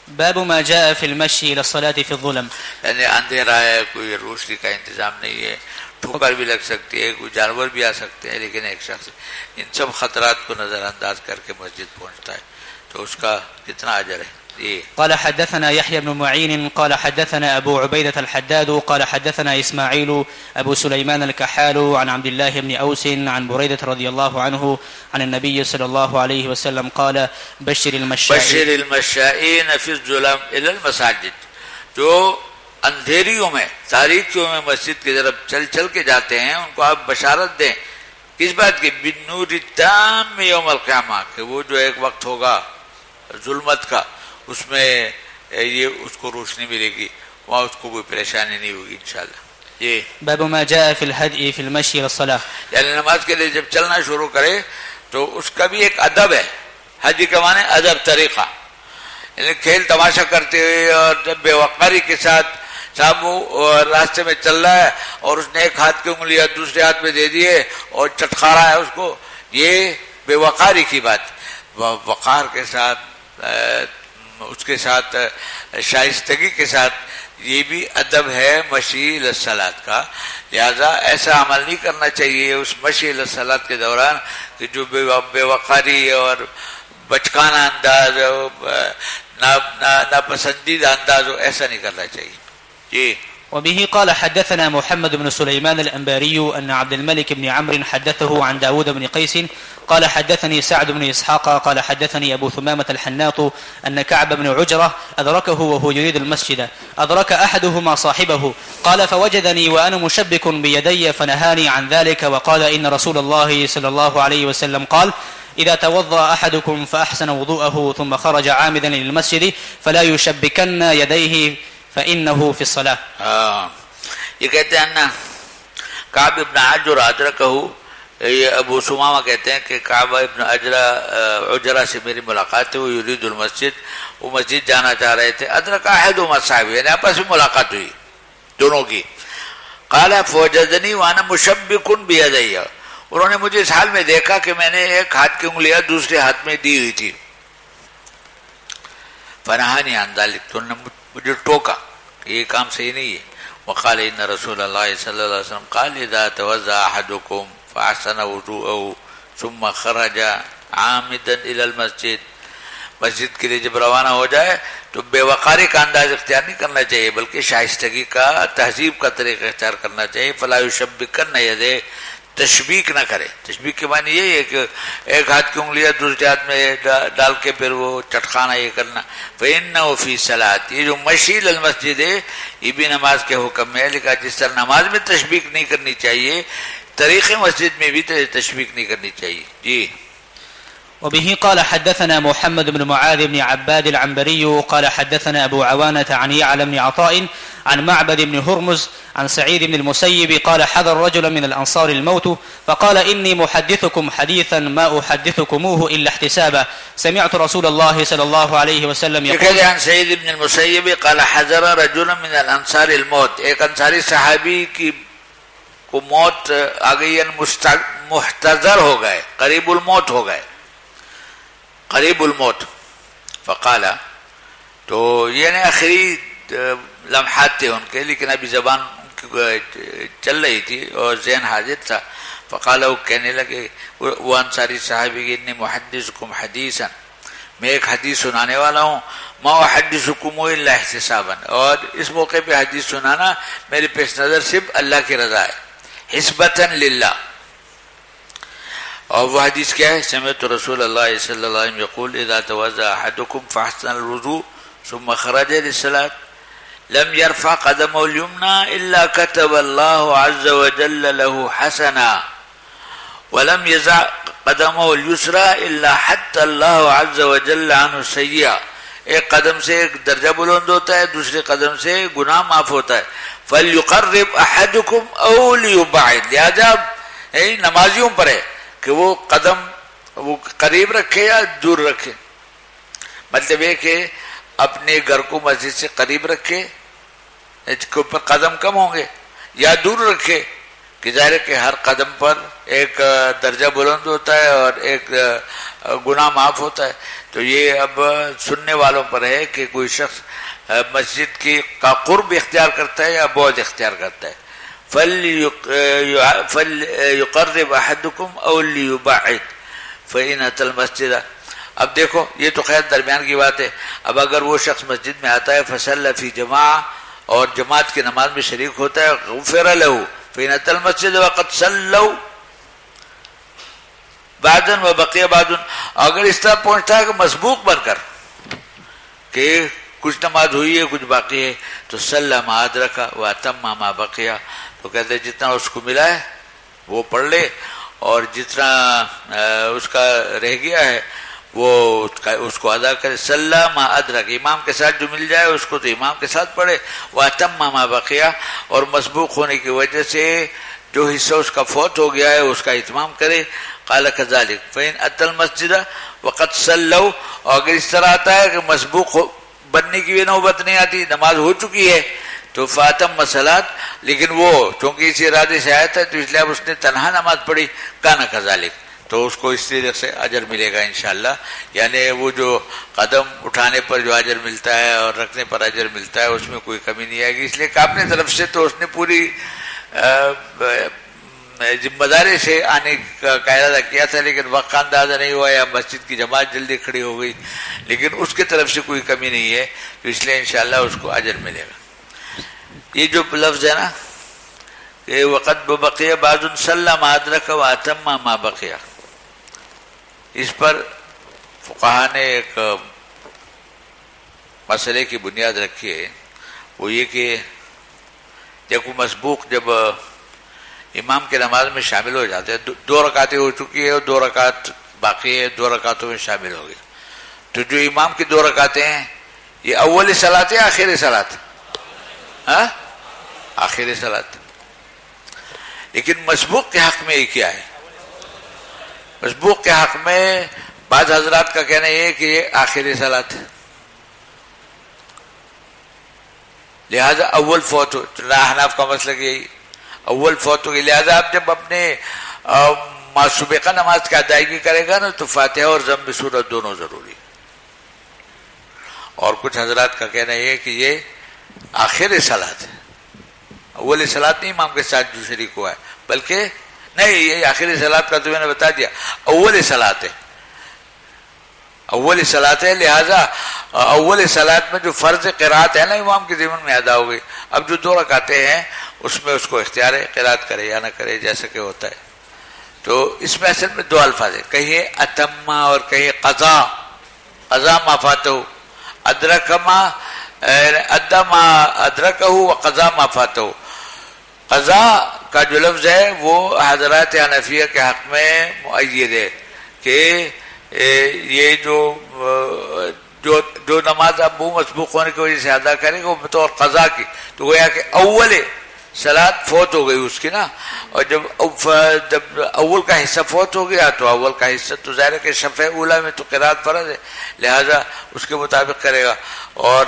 باب ما جاء في المشي الى الصلاه في الظلم. یعنی اندھیرا ہے، کوئی روشنی کا انتظام نہیں ہے، ٹھوکر بھی لگ سکتی ہے، کوئی جانور بھی آ سکتے ہیں، لیکن ایک شخص ان سب خطرات کو نظر انداز کر کے مسجد پہنچتا ہے تو اس کا کتنا اجر ہے. قال حدثنا يحيى بن معين قال حدثنا أبو عبيدة الحداد قال حدثنا إسماعيل أبو سليمان الكحال عن عبد الله بن أوس عن بريدة رضي الله عنه عن النبي صلى الله عليه وسلم قال بشر المشائين في الظلم إلى المساجد، جو اندھیریوں میں تاریکیوں میں مسجد کی طرف چل چل کے جاتے ہیں ان کو آپ بشارت دیں کس بات کی؟ بالنور التام یوم القیامہ، کہ وہ جو ایک وقت ہوگا ظلمت کا اس میں یہ اس کو روشنی ملے گی، وہاں اس کو کوئی پریشانی نہیں ہوگی انشاءاللہ. یہ باب ما جاء في الهدي في المشي الى الصلاه. یعنی نماز کے لیے جب چلنا شروع کرے تو اس کا بھی ایک ادب ہے. حدی کا معنی ادب، طریقہ، یعنی کھیل تماشا کرتے ہوئے اور بے وقاری کے ساتھ صاحب وہ راستے میں چل رہا ہے اور اس نے ایک ہاتھ کی انگلیاں دوسرے ہاتھ میں دے دیے اور چٹکا رہا ہے اس کو، یہ بے وقاری کی بات. وقار کے ساتھ اس کے ساتھ شائستگی کے ساتھ، یہ بھی ادب ہے مشی الی الصلاۃ کا. لہذا ایسا عمل نہیں کرنا چاہیے اس مشی الی الصلاۃ کے دوران کہ جو بے وقاری اور بچکانہ انداز ہو، ناپسندیدہ انداز ہو، ایسا نہیں کرنا چاہیے. جی. وبه قال حدثنا محمد بن سليمان الأنباري أن عبد الملك بن عمرو حدثه عن داود بن قيس قال حدثني سعد بن إسحاق قال حدثني أبو ثمامة الحناط أن كعب بن عجرة أدركه وهو يريد المسجد، أدرك أحدهما صاحبه قال فوجدني وأنا مشبك بيدي فنهاني عن ذلك وقال إن رسول الله صلى الله عليه وسلم قال إذا توضأ أحدكم فأحسن وضوءه ثم خرج عامدا للمسجد فلا يشبكن يديه فإنه في الصلاة. یہ کہتے ہیں نا کعب ابن عجرہ ادرکہ، یہ ابو ثمامہ کہتے ہیں کہ کعب ابن عجرہ سے میری ملاقات ہے، وہ یرید المسجد، وہ مسجد جانا چاہ رہے تھے. ادرک احدہما صاحب، یعنی آپس میں ملاقات ہوئی دونوں کی. قال فوجدنی وانا مشبک بیدی، انہوں نے مجھے اس حال میں دیکھا کہ میں نے ایک ہاتھ کی انگلیاں دوسرے ہاتھ میں دی ہوئی تھی. فنہانی عن ذلک، تو انہوں نے مجھے ٹوکا کہ یہ کام صحیح نہیں ہے. وقال ان رسول اللہ صلی اللہ علیہ وسلم قال اذا توضأ احدكم فاحسن وضوءه ثم خرج عامدا الى المسجد، مسجد کے لیے جب روانہ ہو جائے تو بے وقاری کا انداز اختیار نہیں کرنا چاہیے بلکہ شائستگی کا، تہذیب کا طریقہ اختیار کرنا چاہیے. فلا یشبکن یدیہ، تشبیک نہ کرے. تشبیک کے معنی یہ ہے کہ ایک ہاتھ کی انگلیاں دوسرے ہاتھ میں ڈال کے پھر وہ چٹکانا یہ کرنا. فإنه فی صلاۃ، یہ جو مشی الی المسجد ہے یہ بھی نماز کے حکم میں ہے. لیکن جس طرح نماز میں تشبیک نہیں کرنی چاہیے، طریق مسجد میں بھی تشبیک نہیں کرنی چاہیے. جی. وبه قال حدثنا محمد بن معاذ بن عباد العنبري قال حدثنا أبو عوانة عن يعلى بن عطاء عن معبد بن هرمز عن سعيد بن المسيب قال حضر رجل من الأنصار الموت فقال إني محدثكم حديثا ما أحدثكموه إلا احتسابا سمعت رسول الله صلى الله عليه وسلم يقول عن سعيد بن المسيب قال حضر رجل من الأنصار الموت، ایک انصاری صحابی کی کو موت آ گئی، محتضر ہو گئے، قریب الموت ہو گئے، قریب الموت. فقال، تو یعنی آخری لمحات تھے ان کے، لیکن ابھی زبان چل رہی تھی اور ذہن حاضر تھا. فقال، وہ کہنے لگے وہ انصاری صحابی، انی محدثکم حدیثا، میں ایک حدیث سنانے والا ہوں. ما احدثکم الا احتسابا، اور اس موقع پہ حدیث سنانا میرے پیش نظر صرف اللہ کی رضا ہے، حسبتا للہ. اور وہ حدیث کیا ہے؟ سمعت رسول اللہ صلی اللہ علیہ وسلم یقول اذا توضأ احدکم فاحسن الوضوء ثم خرج للصلاة لم يرفع قدمه اليمنى الا كتب الله عز وجل له حسنا ولم يزع قدمه اليسرى الا حتى الله عز وجل عنه سيئا. ایک قدم سے ایک درجہ بلند ہوتا ہے، دوسرے قدم سے گناہ معاف ہوتا ہے. فَلْيُقَرِّبْ أَحَدُكُمْ أَوْ لِيُبَعِدْ، لہذا نمازیوں پر ہے کہ وہ قدم وہ قریب رکھے یا دور رکھے. مطلب یہ کہ اپنے گھر کو مسجد سے قریب رکھے، اس کے اوپر قدم کم ہوں گے، یا دور رکھے کہ ظاہر ہے کہ ہر قدم پر ایک درجہ بلند ہوتا ہے اور ایک گناہ معاف ہوتا ہے. تو یہ اب سننے والوں پر ہے کہ کوئی شخص مسجد کی کا قرب اختیار کرتا ہے یا بعد اختیار کرتا ہے. فَلْيُقَرِّبْ أَحَدُكُمْ أَوْ لِيُبَعِّدْ فَإِنْ أَتَى الْمَسْجِدَ. اب دیکھو یہ تو خیر درمیان کی بات ہے. اب اگر وہ شخص مسجد میں آتا ہے فَصَلَّ فِي جَمَاعَةٍ اور جماعت کی نماز میں شریک ہوتا ہے غُفِرَ لَهُ فَإِنْ أَتَى الْمَسْجِدَ وَقَدْ صَلَّوْا بعداً وَبَقِيَ بعدٌ. اگر اس طرح پہنچتا ہے کہ مسبوق بن کر کہ کچھ نماز ہوئی ہے کچھ باقی ہے تو صلی ما ادرک واتم ما بقی، تو کہتے ہیں جتنا اس کو ملا ہے وہ پڑھ لے اور جتنا اس کا رہ گیا ہے وہ اس کو ادا کرے. صلی ما ادرک، امام کے ساتھ جو مل جائے اس کو تو امام کے ساتھ پڑھے. واتم ما بقی، اور مسبوق ہونے کی وجہ سے جو حصہ اس کا فوت ہو گیا ہے اس کا اتمام کرے. قال كذلك فإن أتى المسجد وقد صلوا، اور اگر اس طرح آتا ہے کہ مسبوق بننے کی بھی نوبت نہیں آتی، نماز ہو چکی ہے تو فاتم مسلات، لیکن وہ چونکہ اسی ارادے سے آیا تھا تو اس لیے اب اس نے تنہا نماز پڑھی. کانا كذلك، تو اس کو اس طریقے سے اجر ملے گا انشاءاللہ. یعنی وہ جو قدم اٹھانے پر جو اجر ملتا ہے اور رکھنے پر اجر ملتا ہے اس میں کوئی کمی نہیں آئے گی. اس لیے کہ اپنے طرف سے تو اس نے پوری ذمہ داری سے آنے کا ارادہ کیا تھا لیکن وقت کا اندازہ نہیں ہوا یا مسجد کی جماعت جلدی کھڑی ہو گئی، لیکن اس کی طرف سے کوئی کمی نہیں ہے تو اس لیے انشاءاللہ اس کو اجر ملے گا. یہ جو لفظ ہے نا کہ وقت بقیہ بعض صلی ما ادرک واتم ما بقیہ، اس پر فقہا نے ایک مسئلے کی بنیاد رکھی ہے. وہ یہ کہ دیکھو مسبوق جب امام کی نماز میں شامل ہو جاتے ہیں، 2 رکعتیں ہو چکی ہے اور 2 رکعت باقی ہے، 2 رکعتوں میں شامل ہو گئے، تو جو امام کی 2 رکعتیں ہیں یہ اولی صلاۃ ہے آخری صلاۃ؟ ہاں آخری صلاۃ. لیکن مسبوق کے حق میں یہ کیا ہے؟ مسبوق کے حق میں بعض حضرات کا کہنا یہ ہے کہ یہ آخری صلاۃ ہے، لہذا اول فوت ہو. احناف کا مسئلہ یہی اول فوت ہو گئی، لہذا آپ جب اپنے معصوبہ نماز کی ادائیگی کرے گا نا تو فاتحہ اور ضم سورت دونوں ضروری. اور کچھ حضرات کا کہنا یہ ہے کہ یہ آخر صلاۃ ہے، اول صلاۃ نہیں امام کے ساتھ جو شریک ہوا ہے، بلکہ نہیں یہ آخری صلاۃ کا تو میں نے بتا دیا اول صلاۃ ہے، اول صلاۃ ہے. لہذا اول صلاۃ میں جو فرض قرات ہے نا امام کے ذمن میں ادا ہو گئی. اب جو 2 رکعتیں ہیں اس میں اس کو اختیار ہے قرات کرے یا نہ کرے جیسا کہ ہوتا ہے. تو اس میں اصل میں 2 الفاظ ہیں، کہیں اتما اور کہیں قضا. قضا ما فاتہ، ادرک ما ادا ما ادرکہ و قضا ما فاتہ. قضا کا جو لفظ ہے وہ حضرات حنفیہ کے حق میں مؤید ہے کہ یہ جو نماز اب وہ مسبوق ہونے کی وجہ سے ادا کرے گا وہ بطور قضا کی، تو گویا کہ اول صلاۃ فوت ہو گئی اس کی نا. اور جب اول کا حصہ فوت ہو گیا تو اول کا حصہ تو ظاہر ہے کہ شفع اولا میں تو قرات فرض ہے، لہذا اس کے مطابق کرے گا. اور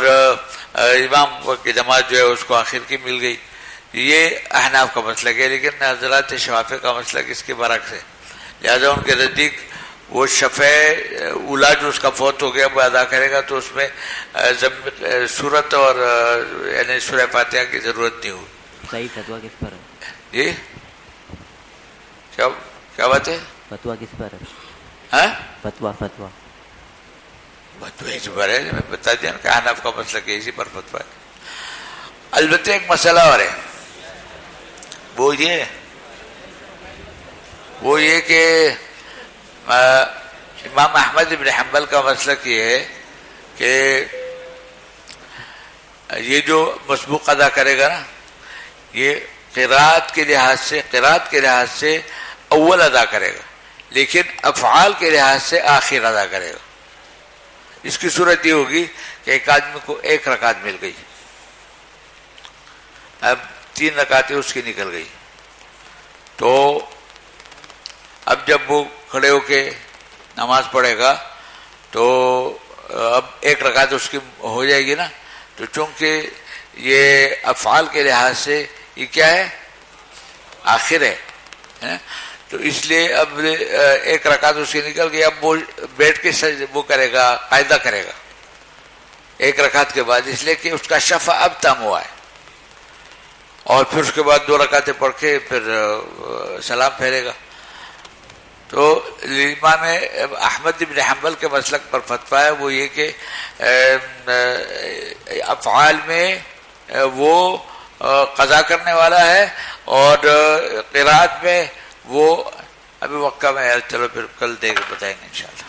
امام کی نماز جو ہے اس کو آخر کی مل گئی. یہ احناف کا مسلک ہے، لیکن حضرات شوافی کا مسلک اس کے برعکس ہے. لہذا ان کے نزدیک وہ شفع اولا جو اس کا فوت ہو گیا وہ ادا کرے گا تو اس میں سورت اور یعنی سورہ فاتحہ کی ضرورت نہیں ہوگی. صحیح فتویٰ کس پر ہے؟ جی کیا بات ہے؟ فتویٰ کس پر ہے؟ ہاں فتویٰ اسی پر ہے، میں بتا دیا کہ احناف کا مسلک ہے، اسی پر فتویٰ ہے. البتہ ایک مسئلہ اور ہے، وہ یہ کہ امام احمد بن حنبل کا مسلک یہ ہے کہ یہ جو مسبوق ادا کرے گا نا یہ قرات کے لحاظ سے اول ادا کرے گا، لیکن افعال کے لحاظ سے آخر ادا کرے گا. اس کی صورت یہ ہوگی کہ ایک آدمی کو 1 رکعت مل گئی، اب 3 رکعتیں اس کی نکل گئی، تو اب جب وہ کھڑے ہو کے نماز پڑھے گا تو اب 1 رکعت اس کی ہو جائے گی نا. تو چونکہ یہ افعال کے لحاظ سے یہ کیا ہے؟ آخر ہے، تو اس لیے اب ایک رکعت اس کی نکل گئی، اب وہ بیٹھ کے وہ کرے گا، قاعدہ کرے گا ایک رکعت کے بعد، اس لیے کہ اس کا شفع اب تم ہوا ہے، اور پھر اس کے بعد 2 رکعتیں پڑھ کے پھر سلام پھیرے گا۔ تو امام احمد بن حنبل کے مسلک پر فتویٰ ہے وہ یہ کہ افعال میں وہ قضا کرنے والا ہے، اور قراءت میں وہ ابھی وقت میں، چلو پھر کل بتائیں گے انشاءاللہ۔